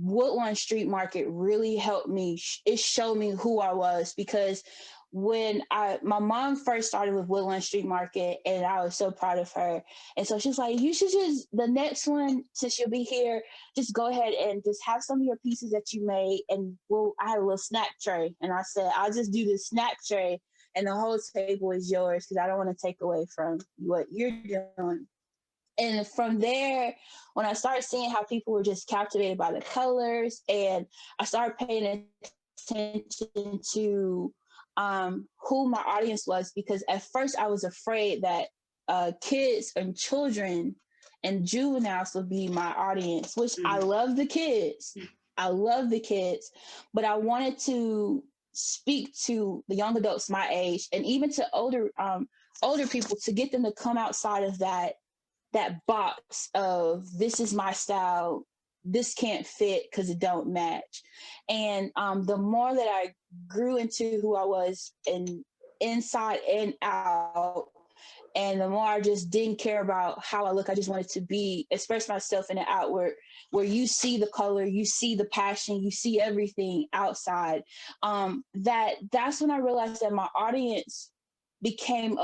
Woodlawn Street Market really helped me. It showed me who I was, because when my mom first started with Woodlawn Street Market, and I was so proud of her. And so she's like, you should just, the next one, since you'll be here, just go ahead and just have some of your pieces that you made. And I had a little snack tray. And I said, I'll just do the snack tray and the whole table is yours because I don't want to take away from what you're doing. And from there, when I started seeing how people were just captivated by the colors, and I started paying attention to who my audience was, because at first I was afraid that kids and children and juveniles would be my audience, which I love the kids. I love the kids, but I wanted to speak to the young adults my age, and even to older people, to get them to come outside of that box of, this is my style, this can't fit because it don't match. And the more that I grew into who I was, and inside and out, And the more I just didn't care about how I look, I just wanted to express myself in the outward, where you see the color, you see the passion, you see everything outside. That's when I realized that my audience became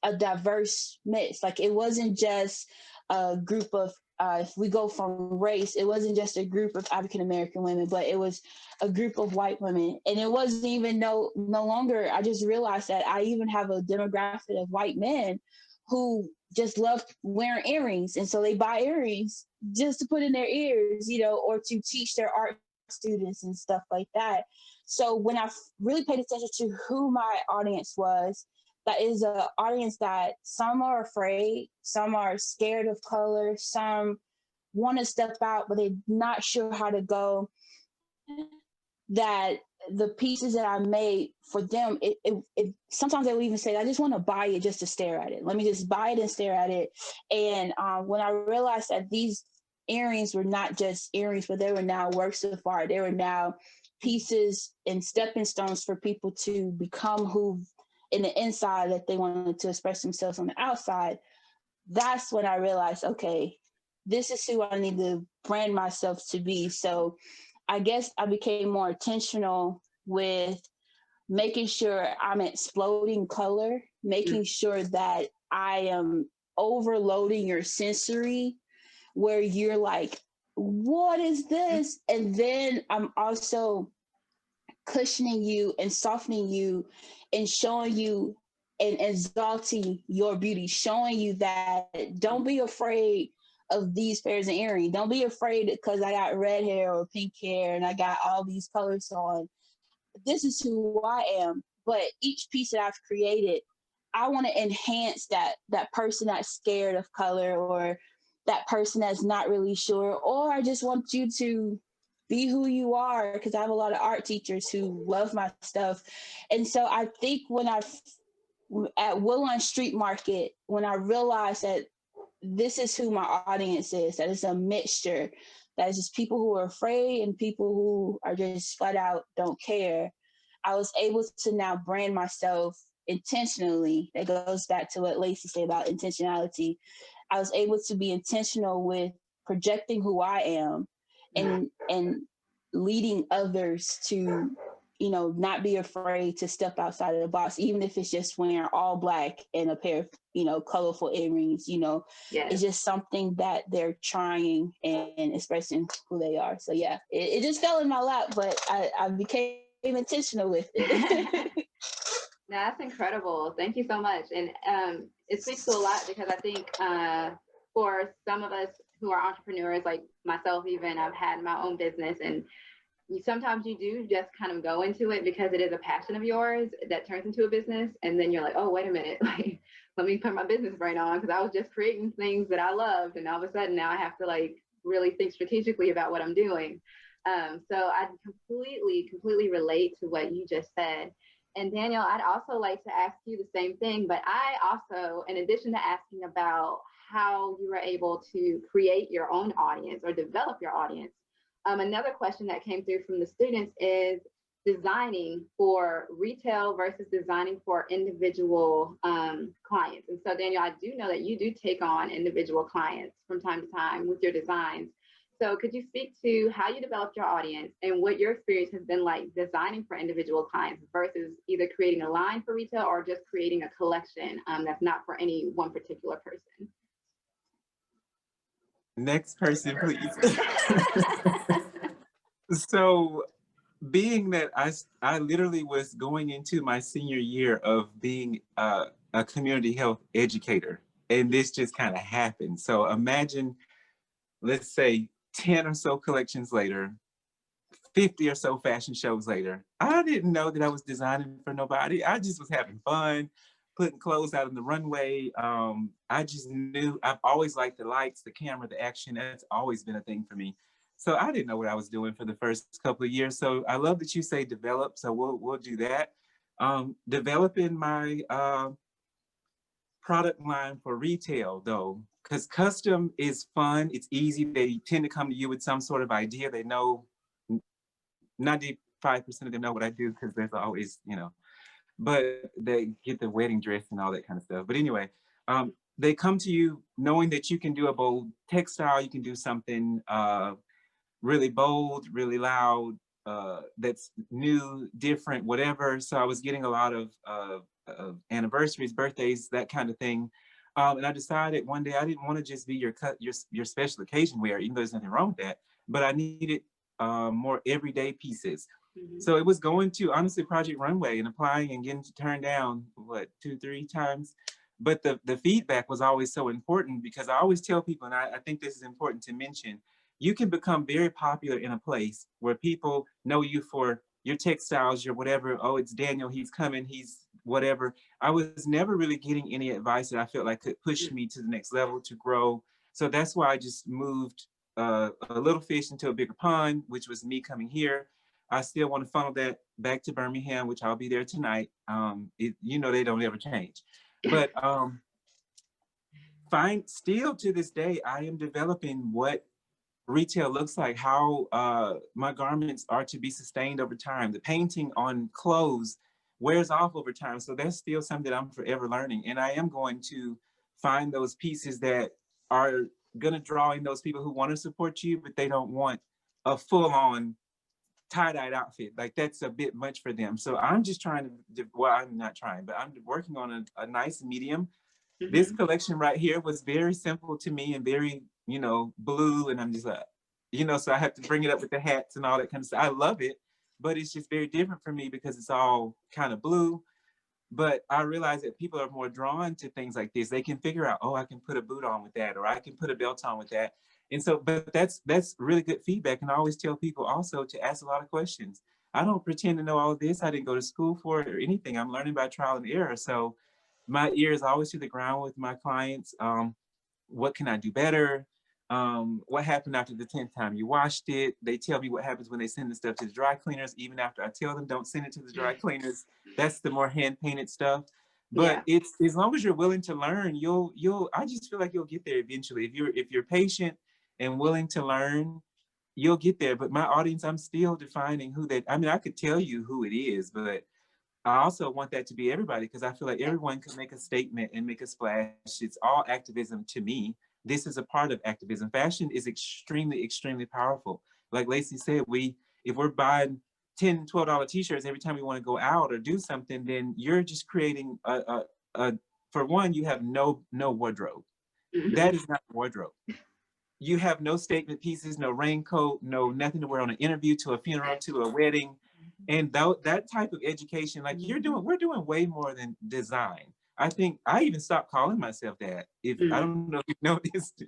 a diverse mix. Like, it wasn't just a group of, if we go from race, it wasn't just a group of African-American women, but it was a group of white women. And it wasn't even no longer, I just realized that I even have a demographic of white men who just love wearing earrings. And so they buy earrings just to put in their ears, or to teach their art students and stuff like that. So when I really paid attention to who my audience was, that is an audience that some are afraid, some are scared of color, some want to step out, but they're not sure how to go. That the pieces that I made for them, it sometimes they will even say, I just want to buy it just to stare at it. Let me just buy it and stare at it. And when I realized that these earrings were not just earrings, but they were now works of art, they were now pieces and stepping stones for people to become who in the inside that they wanted to express themselves on the outside, that's when I realized, okay, this is who I need to brand myself to be. So I guess I became more intentional with making sure I'm exploding color, making sure that I am overloading your sensory, where you're like, what is this? And then I'm also cushioning you and softening you and showing you and exalting your beauty, showing you that don't be afraid of these pairs of earrings. Don't be afraid because I got red hair or pink hair and I got all these colors on. This is who I am. But each piece that I've created, I want to enhance that person that's scared of color, or that person that's not really sure, or I just want you to be who you are, because I have a lot of art teachers who love my stuff. And so I think at Woodlawn Street Market, when I realized that this is who my audience is, that it's a mixture, that it's just people who are afraid and people who are just flat out don't care, I was able to now brand myself intentionally. That goes back to what Lacey said about intentionality. I was able to be intentional with projecting who I am and leading others to, not be afraid to step outside of the box, even if it's just wearing all black and a pair of, colorful earrings, Yes. It's just something that they're trying and expressing who they are. So yeah, it just fell in my lap, but I became intentional with it. That's incredible. Thank you so much. And it speaks to a lot, because I think for some of us who are entrepreneurs, like myself, even I've had my own business, and sometimes you do just kind of go into it because it is a passion of yours that turns into a business. And then you're like, oh, wait a minute, like, let me put my business brain on, because I was just creating things that I loved. And all of a sudden now I have to really think strategically about what I'm doing. So I completely relate to what you just said. And Daniel, I'd also like to ask you the same thing, but I also, in addition to asking about how you were able to create your own audience or develop your audience, another question that came through from the students is designing for retail versus designing for individual clients. And so Daniel, I do know that you do take on individual clients from time to time with your designs. So could you speak to how you developed your audience and what your experience has been like designing for individual clients versus either creating a line for retail or just creating a collection that's not for any one particular person? Next person, please. So being that I literally was going into my senior year of being a community health educator, and this just kind of happened. So imagine, let's say 10 or so collections later, 50 or so fashion shows later, I didn't know that I was designing for nobody. I just was having fun, putting clothes out on the runway. I just knew I've always liked the lights, the camera, the action. That's always been a thing for me. So I didn't know what I was doing for the first couple of years. So I love that you say develop. So we'll do that. Developing my product line for retail though, because custom is fun. It's easy. They tend to come to you with some sort of idea. They know 95% of them know what I do because there's always, but they get the wedding dress and all that kind of stuff. But anyway, They come to you knowing that you can do a bold textile, you can do something really bold, really loud, that's new, different, whatever. So I was getting a lot of anniversaries, birthdays, that kind of thing. And I decided one day I didn't want to just be your special occasion wear, even though there's nothing wrong with that, but I needed more everyday pieces. So it was going to, honestly, Project Runway and applying and getting turned down, what, 2-3 times. But the feedback was always so important, because I always tell people, and I think this is important to mention, you can become very popular in a place where people know you for your textiles, your whatever. Oh, it's Daniel, he's coming, he's whatever. I was never really getting any advice that I felt like could push me to the next level, to grow. So that's why I just moved a little fish into a bigger pond, which was me coming here. I still want to funnel that back to Birmingham, which I'll be there tonight. You know, they don't ever change. But still to this day, I am developing what retail looks like, how my garments are to be sustained over time. The painting on clothes wears off over time. So that's still something that I'm forever learning. And I am going to find those pieces that are going to draw in those people who want to support you, but they don't want a full-on tie-dyed outfit. Like, that's a bit much for them. So I'm just trying to, well, I'm not trying, but I'm working on a nice medium. This collection right here was very simple to me and very, you know, blue. And I'm just like, you know, so I have to bring it up with the hats and all that kind of stuff. I love it, but it's just very different for me because it's all kind of blue. But I realize that people are more drawn to things like this. They can figure out, oh, I can put a boot on with that, or I can put a belt on with that. And so, but that's really good feedback. And I always tell people also to ask a lot of questions. I don't pretend to know all of this. I didn't go to school for it or anything. I'm learning by trial and error. So my ear is always to the ground with my clients. What can I do better? What happened after the 10th time you washed it? They tell me what happens when they send the stuff to the dry cleaners, even after I tell them don't send it to the dry cleaners. That's the more hand painted stuff. But it's, as long as you're willing to learn, I just feel like you'll get there eventually. If you're patient and willing to learn, you'll get there. But my audience, I'm still defining who that, I mean, I could tell you who it is, but I also want that to be everybody, because I feel like everyone can make a statement and make a splash. It's all activism to me. This is a part of activism. Fashion is extremely, extremely powerful. Like Lacey said, if we're buying $10, $12 t-shirts every time we want to go out or do something, then you're just creating for one, you have no wardrobe. That is not a wardrobe. You have no statement pieces, no raincoat, no nothing to wear on an interview, to a funeral, to a wedding. And that type of education, like we're doing way more than design. I think I even stopped calling myself that. I don't know if you noticed,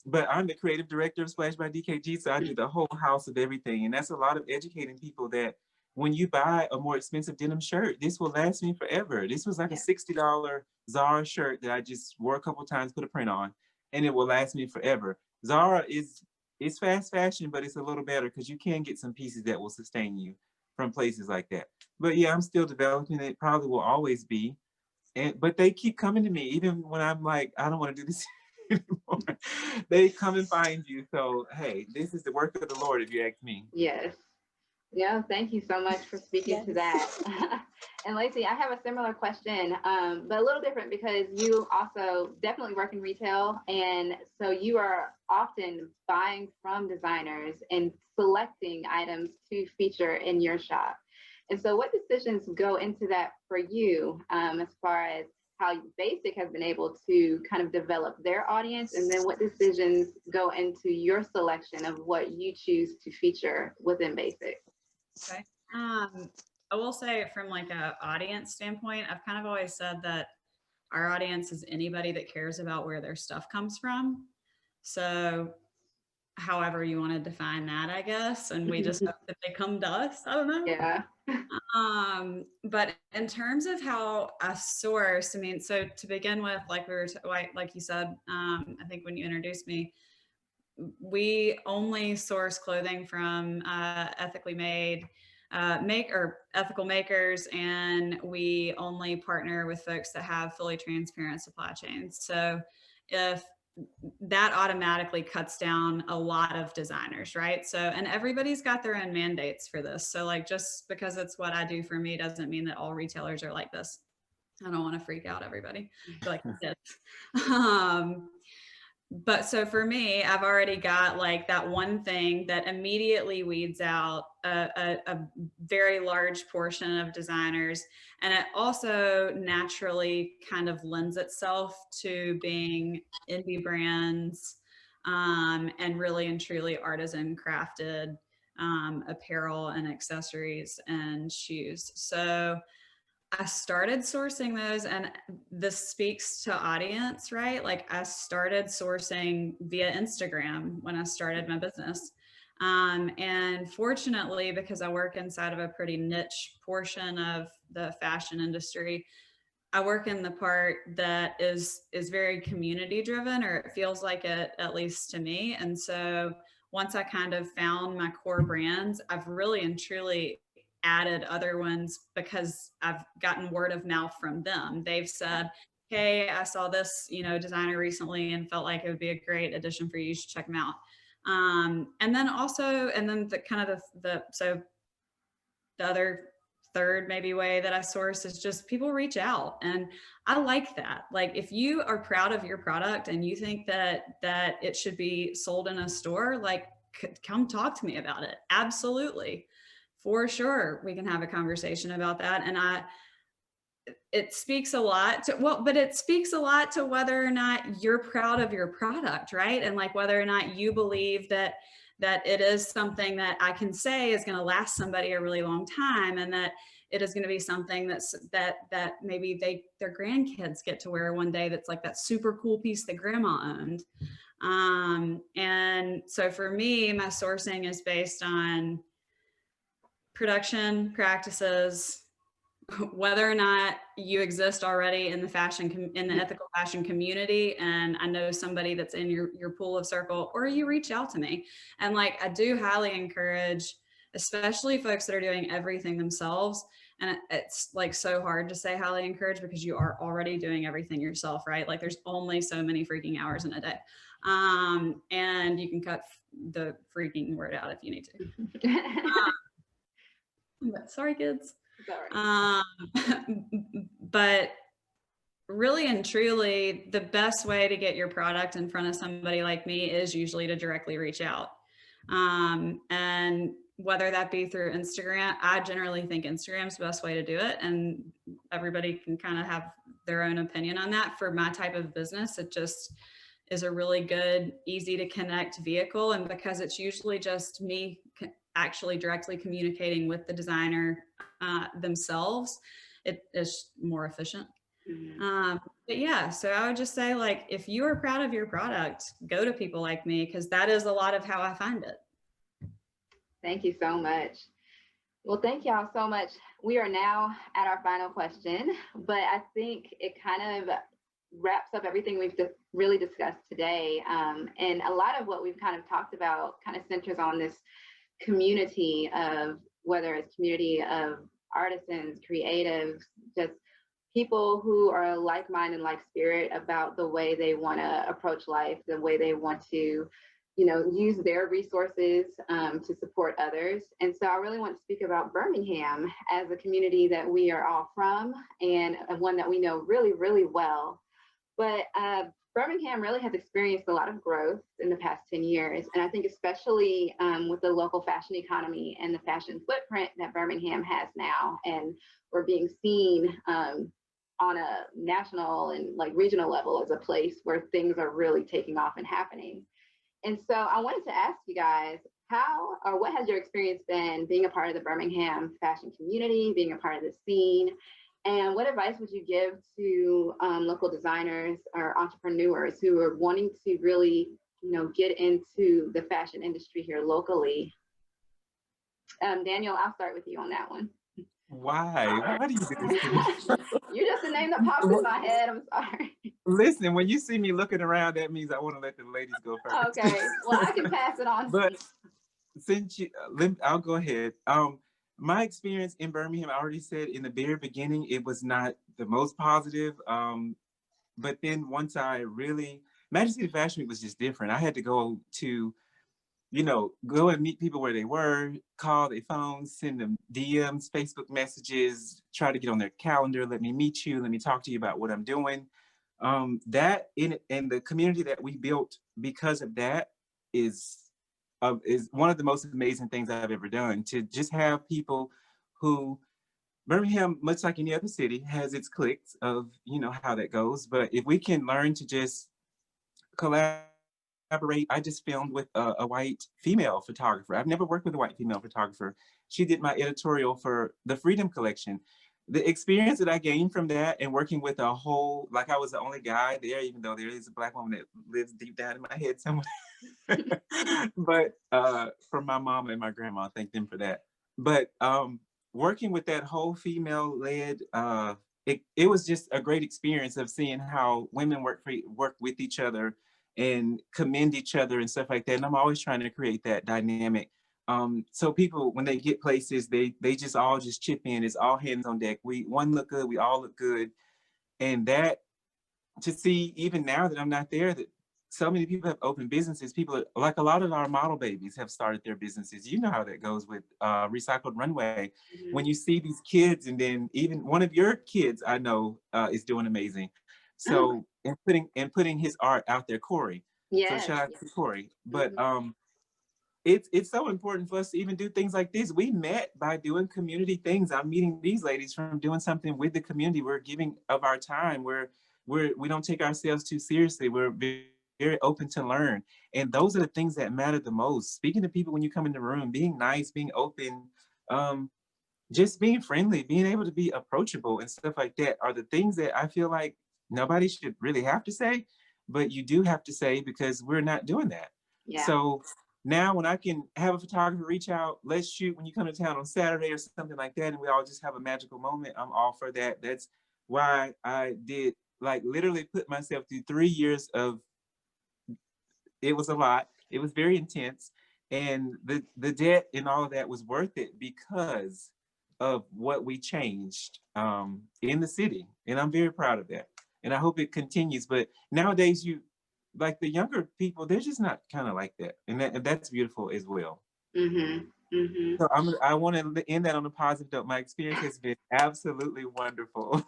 but I'm the creative director of Splash by DKG. So I do the whole house of everything. And that's a lot of educating people that when you buy a more expensive denim shirt, this will last me forever. This was like a $60 Zara shirt that I just wore a couple times, put a print on, and it will last me forever. Zara is fast fashion, but it's a little better because you can get some pieces that will sustain you from places like that. But yeah, I'm still developing it. Probably will always be. But they keep coming to me, even when I'm like, I don't want to do this anymore. They come and find you. So, hey, this is the work of the Lord, if you ask me. Yes. Yeah, thank you so much for speaking to that. And Lacey, I have a similar question, but a little different, because you also definitely work in retail. And so you are often buying from designers and selecting items to feature in your shop. And so what decisions go into that for you, as far as how Basic has been able to kind of develop their audience, and then what decisions go into your selection of what you choose to feature within Basic? Okay. I will say, from like a audience standpoint, I've kind of always said that our audience is anybody that cares about where their stuff comes from. So however you want to define that, I guess. And we just hope that they come to us. I don't know. Yeah. But in terms of how I source, I mean, so to begin with, like like you said, I think when you introduced me, we only source clothing from ethically made ethical makers, and we only partner with folks that have fully transparent supply chains. So if that automatically cuts down a lot of designers, right? So, and everybody's got their own mandates for this. So like, just because it's what I do for me doesn't mean that all retailers are like this. I don't want to freak out everybody, like this. But so for me, I've already got like that one thing that immediately weeds out a very large portion of designers. And it also naturally kind of lends itself to being indie brands and really and truly artisan crafted apparel and accessories and shoes. So I started sourcing those, and this speaks to audience, right? Like I started sourcing via Instagram when I started my business. And fortunately, because I work inside of a pretty niche portion of the fashion industry, I work in the part that is very community driven, or it feels like it, at least to me. And so once I kind of found my core brands, I've really and truly added other ones because I've gotten word of mouth from them. They've said, hey, I saw this, designer recently and felt like it would be a great addition for you. You should check them out. And then the kind of so the other third maybe way that I source is just people reach out. And I like that. Like if you are proud of your product and you think that it should be sold in a store, like come talk to me about it. Absolutely. For sure. We can have a conversation about that. And it speaks a lot to, but it speaks a lot to whether or not you're proud of your product, right? And like whether or not you believe that it is something that I can say is going to last somebody a really long time, and that it is going to be something that maybe their grandkids get to wear one day. That's like that super cool piece that grandma owned. And so for me, my sourcing is based on production practices, whether or not you exist already in the in the ethical fashion community, and I know somebody that's in your pool of circle, or you reach out to me. And like I do highly encourage, especially folks that are doing everything themselves. And it's like so hard to say highly encourage because you are already doing everything yourself, right? Like there's only so many freaking hours in a day. And you can cut the freaking word out if you need to. But sorry, kids. But really and truly, the best way to get your product in front of somebody like me is usually to directly reach out. And whether that be through Instagram, I generally think Instagram's the best way to do it. And everybody can kind of have their own opinion on that. For my type of business, it just is a really good, easy to connect vehicle. And because it's usually just me actually directly communicating with the designer themselves, it is more efficient. Mm-hmm. But yeah, so I would just say, like, if you are proud of your product, go to people like me, because that is a lot of how I find it. Thank you so much. Well, thank y'all so much. We are now at our final question, but I think it kind of wraps up everything we've really discussed today. And a lot of what we've kind of talked about kind of centers on this community of, whether it's community of artisans, creatives, just people who are like-minded, like spirit about the way they want to approach life, the way they want to, use their resources to support others. And so I really want to speak about Birmingham as a community that we are all from, and one that we know really, really well. But Birmingham really has experienced a lot of growth in the past 10 years. And I think especially with the local fashion economy and the fashion footprint that Birmingham has now, and we're being seen on a national and like regional level as a place where things are really taking off and happening. And so I wanted to ask you guys, how or what has your experience been being a part of the Birmingham fashion community, being a part of the scene? And what advice would you give to local designers or entrepreneurs who are wanting to really, get into the fashion industry here locally? Daniel, I'll start with you on that one. Why do you do this to me? You're just a name that pops in my head. I'm sorry. Listen, when you see me looking around, that means I want to let the ladies go first. Okay, well, I can pass it on. But since I'll go ahead. My experience in Birmingham, I already said in the very beginning, it was not the most positive. But then once I really, Magic City Fashion Week was just different. I had to go to go and meet people where they were, call their phones, send them DMs, Facebook messages, try to get on their calendar. Let me meet you. Let me talk to you about what I'm doing. That in the community that we built because of that is one of the most amazing things I've ever done. To just have people who Birmingham, much like any other city, has its cliques of how that goes. But if we can learn to just collaborate. I just filmed with a white female photographer. I've never worked with a white female photographer. She did my editorial for the Freedom Collection. The experience that I gained from that and working with I was the only guy there, even though there is a Black woman that lives deep down in my head somewhere. But from my mom and my grandma, thank them for that. But working with that whole female-led, it was just a great experience of seeing how women work with each other and commend each other and stuff like that. And I'm always trying to create that dynamic. So people, when they get places, they just all just chip in. It's all hands on deck. One look good, we all look good. And that, to see even now that I'm not there, that so many people have opened businesses. People like a lot of our model babies have started their businesses. You know how that goes with Recycled Runway. Mm-hmm. When you see these kids, and then even one of your kids I know is doing amazing. So and putting his art out there, Corey. Yes. So shout out to Corey. But Mm-hmm. it's so important for us to even do things like this. We met by doing community things. I'm meeting these ladies from doing something with the community. We're giving of our time. We don't take ourselves too seriously. We're very open to learn. And those are the things that matter the most. Speaking to people when you come in the room, being nice, being open, just being friendly, being able to be approachable and stuff like that are the things that I feel like nobody should really have to say, but you do have to say because we're not doing that. Yeah. So now when I can have a photographer reach out, let's shoot when you come to town on Saturday or something like that, and we all just have a magical moment, I'm all for that. That's why I did literally put myself through 3 years of, it was a lot. It was very intense. And the debt and all of that was worth it because of what we changed in the city. And I'm very proud of that. And I hope it continues. But nowadays, the younger people, they're just not kind of like that. And that's beautiful as well. Mm-hmm. Mm-hmm. So I want to end that on a positive note. My experience has been absolutely wonderful.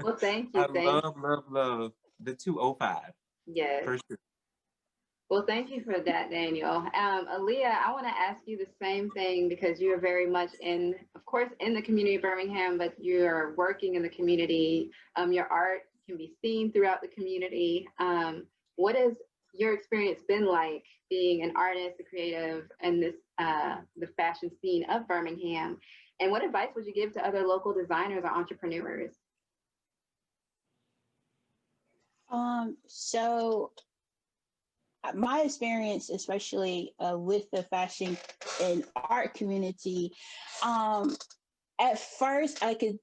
Well, thank you. I love the 205. Yes. For sure. Well, thank you for that, Daniel. Aaliyah, I want to ask you the same thing because you are very much of course, in the community of Birmingham, but you're working in the community. Your art can be seen throughout the community. What has your experience been like being an artist, a creative, in this the fashion scene of Birmingham? And what advice would you give to other local designers or entrepreneurs? So my experience, especially with the fashion and art community, at first I could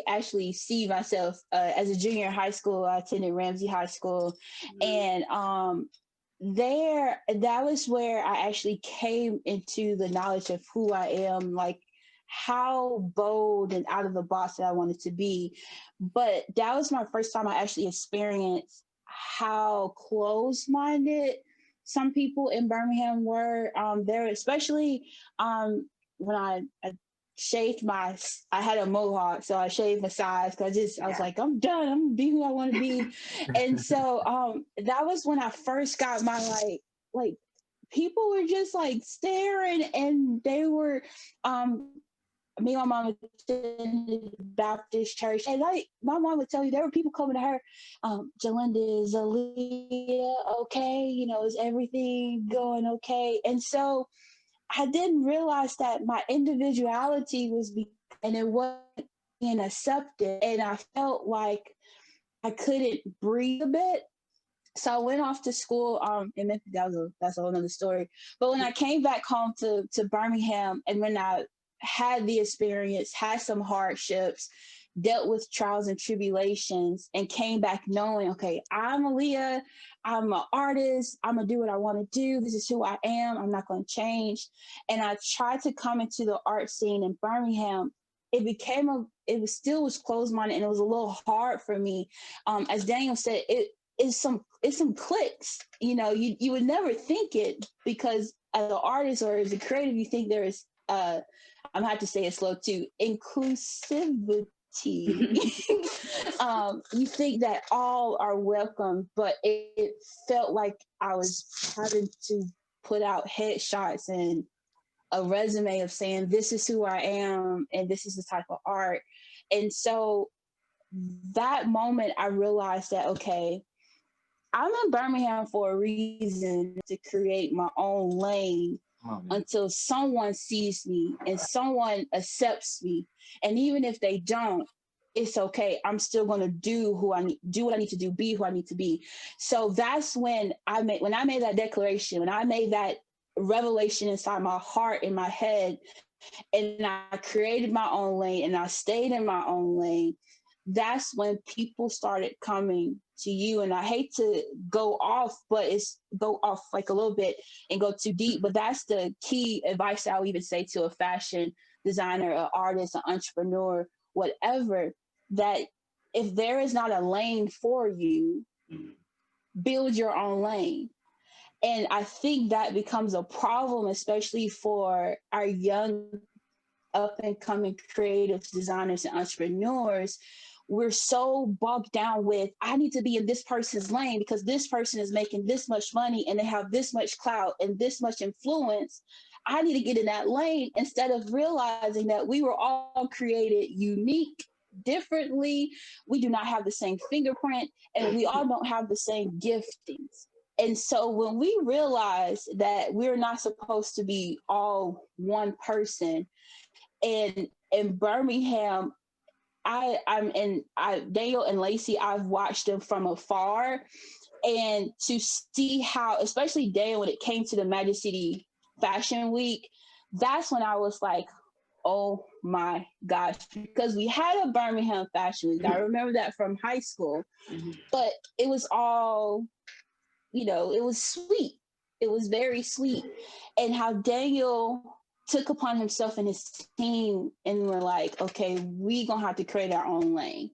actually see myself as a junior in high school. I attended Ramsey High School, and that was where I actually came into the knowledge of who I am, like how bold and out of the box that I wanted to be. But that was my first time I actually experienced how closed-minded some people in Birmingham were. There, especially when I shaved I had a mohawk, so I shaved my sides because I was like, I'm done. I'm gonna be who I want to be. And so that was when I first got my like people were just like staring, and they were me and my mom attended Baptist church, and my mom would tell you there were people coming to her, Jalinda, is Aaliyah okay? Is everything going okay? And so I didn't realize that my individuality and it wasn't being accepted, and I felt like I couldn't breathe a bit. So I went off to school in Memphis. That's a whole nother story. But when I came back home to Birmingham, and when I had the experience, had some hardships, dealt with trials and tribulations, and came back knowing, okay, I'm Aaliyah, I'm an artist, I'm gonna do what I want to do, this is who I am, I'm not gonna change. And I tried to come into the art scene in Birmingham. It still was closed-minded, and it was a little hard for me. As Daniel said, it's some clicks. You know, you would never think it, because as an artist or as a creative, you think there is I'm gonna have to say it slow too, inclusivity. You think that all are welcome, but it felt like I was having to put out headshots and a resume of saying, this is who I am and this is the type of art. And so that moment I realized that, okay, I'm in Birmingham for a reason, to create my own lane until someone sees me and someone accepts me. And even if they don't, it's okay. I'm still going to do what I need to do, be who I need to be. So that's when I made that declaration, when I made that revelation inside my heart, in my head, and I created my own lane and I stayed in my own lane. That's when people started coming to you. And I hate to go off like a little bit and go too deep, but that's the key advice I would even say to a fashion designer, an artist, an entrepreneur, whatever, that if there is not a lane for you, build your own lane. And I think that becomes a problem, especially for our young up and coming creatives, designers, and entrepreneurs. We're so bogged down with, I need to be in this person's lane because this person is making this much money and they have this much clout and this much influence. I need to get in that lane, instead of realizing that we were all created unique, differently. We do not have the same fingerprint, and we all don't have the same giftings. And so when we realize that we're not supposed to be all one person, and in Birmingham, Daniel and Lacey, I've watched them from afar, and to see how, especially Daniel, when it came to the Magic City Fashion Week, that's when I was like, oh my gosh, because we had a Birmingham Fashion Week. I remember that from high school, but it was all, it was sweet. It was very sweet. And how Daniel took upon himself and his team, and we're like, okay, we gonna have to create our own lane,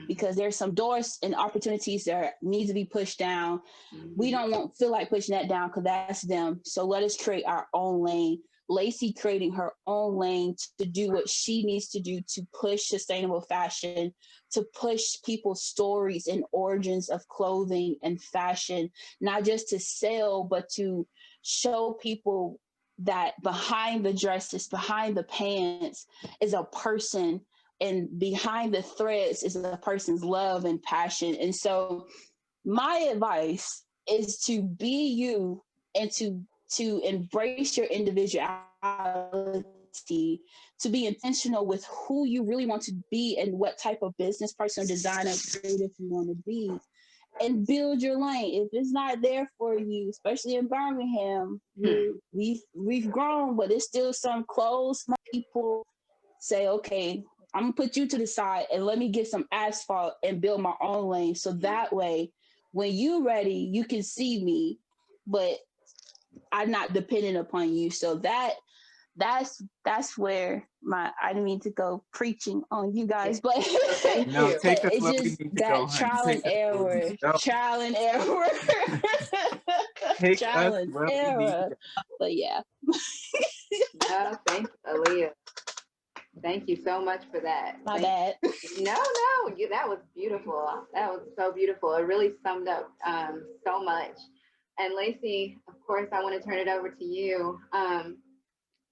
because there's some doors and opportunities that need to be pushed down. We don't feel like pushing that down because that's them. So let us create our own lane. Lacey creating her own lane to do what she needs to do to push sustainable fashion, to push people's stories and origins of clothing and fashion, not just to sell, but to show people that behind the dresses, behind the pants is a person, and behind the threads is a person's love and passion. And so my advice is to be you, and to embrace your individuality, to be intentional with who you really want to be and what type of business person, designer, creative you want to be, and build your lane. If it's not there for you, especially in Birmingham, we've grown, but there's still some closed people say, okay, I'm gonna put you to the side and let me get some asphalt and build my own lane. So that way, when you're ready, you can see me, but I'm not dependent upon you. So that's where I didn't mean to go preaching on you guys, but no, take us it's where we just need to that go, honey. trial and error. Take Trial us and where we need to error. go. But yeah. No, thanks, Aaliyah. Thank you so much for that. My bad. No, that was beautiful. That was so beautiful. It really summed up so much. And Lacey, of course, I want to turn it over to you.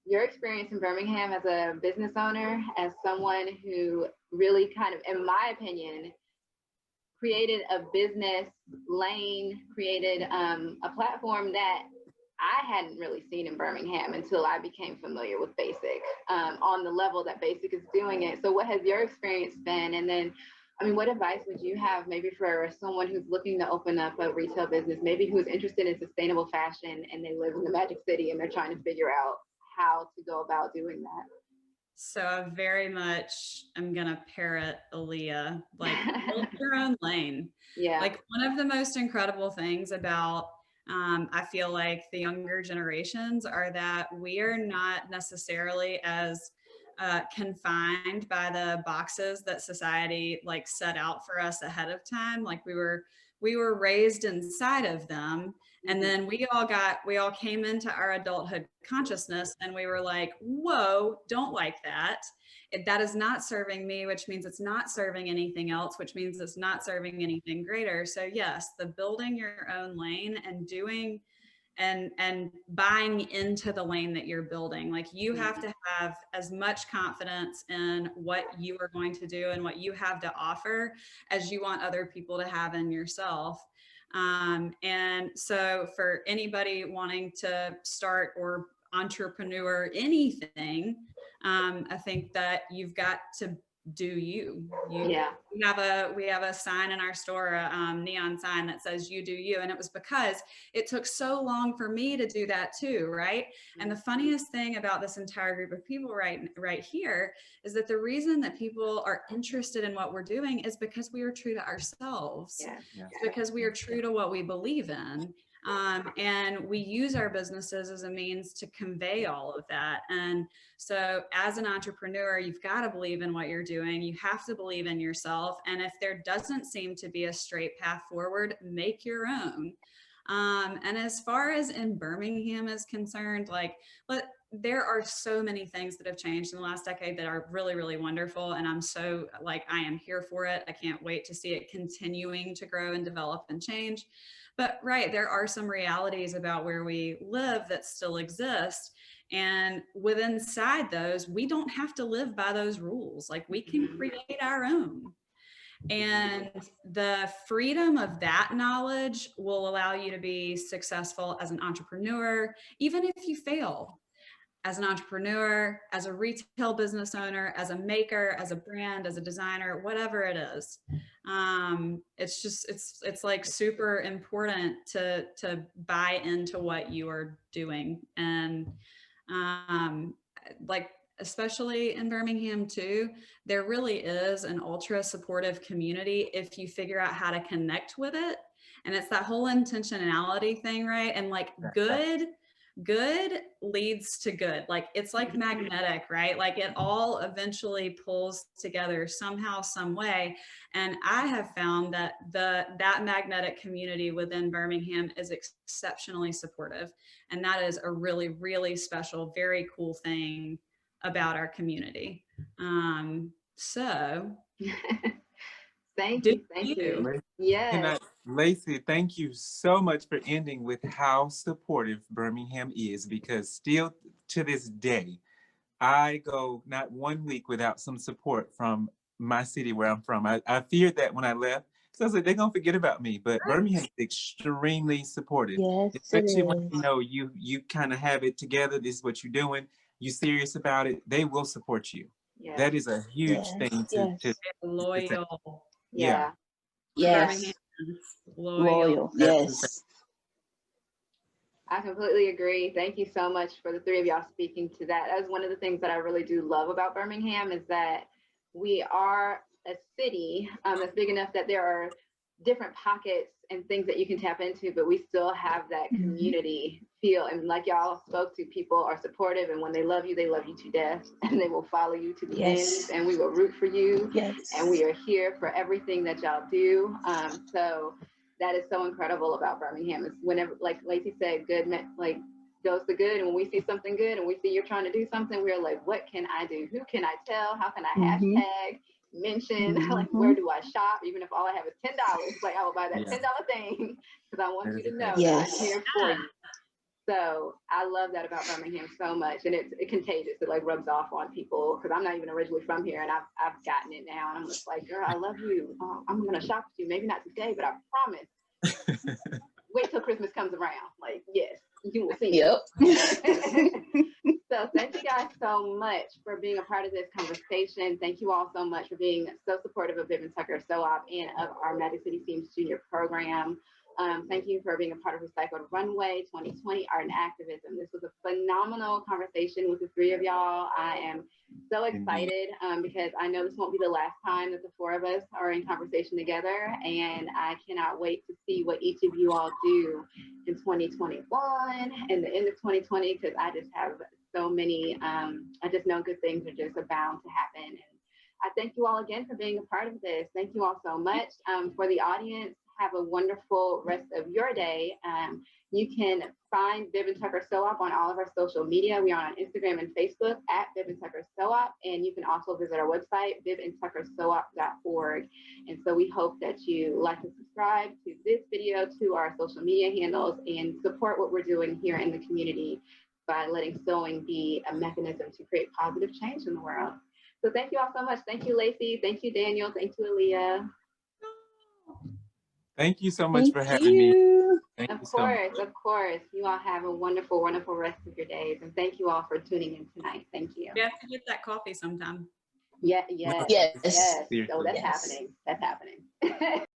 Your experience in Birmingham as a business owner, as someone who really kind of, in my opinion, created a business lane, created a platform that I hadn't really seen in Birmingham until I became familiar with Basic, on the level that Basic is doing it. So what has your experience been? And then, what advice would you have maybe for someone who's looking to open up a retail business, maybe who's interested in sustainable fashion and they live in the Magic City and they're trying to figure out how to go about doing that? So I very much am going to parrot Aaliyah, like build your own lane. Yeah. Like one of the most incredible things about I feel like the younger generations are that we are not necessarily as confined by the boxes that society like set out for us ahead of time. Like we were raised inside of them. And then we all came into our adulthood consciousness and we were like, whoa, don't like that. That is not serving me, which means it's not serving anything else, which means it's not serving anything greater. So yes, the building your own lane and doing and buying into the lane that you're building. Like you have to have as much confidence in what you are going to do and what you have to offer as you want other people to have in yourself. And so for anybody wanting to start or entrepreneur anything, I think that you've got to do you. Yeah. We have a sign in our store, a neon sign that says "You do you," and it was because it took so long for me to do that too, right? And the funniest thing about this entire group of people right here is that the reason that people are interested in what we're doing is because we are true to ourselves. Yeah. Yeah. Because we are true to what we believe in. And we use our businesses as a means to convey all of that. And so as an entrepreneur, you've got to believe in what you're doing. You have to believe in yourself. And if there doesn't seem to be a straight path forward, make your own. And as far as in Birmingham is concerned, there are so many things that have changed in the last decade that are really, really wonderful. And I'm so I am here for it. I can't wait to see it continuing to grow and develop and change. But right, there are some realities about where we live that still exist. And within inside those, we don't have to live by those rules. Like we can create our own. And the freedom of that knowledge will allow you to be successful as an entrepreneur, even if you fail. As an entrepreneur, as a retail business owner, as a maker, as a brand, as a designer, whatever it is. It's like super important to buy into what you are doing. And especially in Birmingham too, there really is an ultra supportive community if you figure out how to connect with it. And it's that whole intentionality thing, right? And good leads to good. Like it's like magnetic, right? Like it all eventually pulls together somehow, some way. And I have found that that magnetic community within Birmingham is exceptionally supportive. And that is a really, really special, very cool thing about our community. Thank you. Yes. Lacey, thank you so much for ending with how supportive Birmingham is, because still to this day, I go not 1 week without some support from my city where I'm from. I feared that when I left. So I was like, they're going to forget about me. But Birmingham is extremely supportive. Yes, especially when you know you kind of have it together. This is what you're doing. You're serious about it. They will support you. Yes. That is a huge thing to loyal. Yeah. Yes. Loyal. Yes. I completely agree. Thank you so much for the three of y'all speaking to that. That's one of the things that I really do love about Birmingham is that we are a city that's big enough that there are different pockets and things that you can tap into, but we still have that community feel. And like y'all spoke to, people are supportive, and when they love you to death, and they will follow you to the end, and we will root for you. Yes. And we are here for everything that y'all do. So that is so incredible about Birmingham. Is whenever, like Lacey said, good goes to good. And when we see something good and we see you're trying to do something, we're like, what can I do? Who can I tell? How can I hashtag? Mention, like, where do I shop? Even if all I have is $10, like I will buy that $10 thing because I want you to know that I'm here for you. So I love that about Birmingham so much, and it's contagious. It like rubs off on people because I'm not even originally from here, and I've gotten it now, and I'm just like, girl, I love you. I'm gonna shop with you, maybe not today, but I promise. Wait till Christmas comes around. Like, yes, you will see. Yep. So thank you guys so much for being a part of this conversation. Thank you all so much for being so supportive of Bib Tucker Sew-Op and of our Magic City Seams Junior program. Thank you for being a part of Recycled Runway 2020 Art and Activism. This was a phenomenal conversation with the three of y'all. I am so excited because I know this won't be the last time that the four of us are in conversation together, and I cannot wait to see what each of you all do in 2021 and the end of 2020, because I just have so many, I just know good things are just bound to happen. And I thank you all again for being a part of this. Thank you all so much. For the audience, have a wonderful rest of your day. You can find Bib and Tucker Sew-Op on all of our social media. We are on Instagram and Facebook at Bib and Tucker Sew-Op, and you can also visit our website, bibandtuckersew-op.org. And so we hope that you like and subscribe to this video, to our social media handles, and support what we're doing here in the community by letting sewing be a mechanism to create positive change in the world. So thank you all so much. Thank you, Lacey. Thank you, Daniel. Thank you, Aaliyah. Thank you so much for having me. Thank you so much. Of course. You all have a wonderful, wonderful rest of your days. And thank you all for tuning in tonight. Thank you. You have to get that coffee sometime. Yes. Yes. So that's happening. That's happening.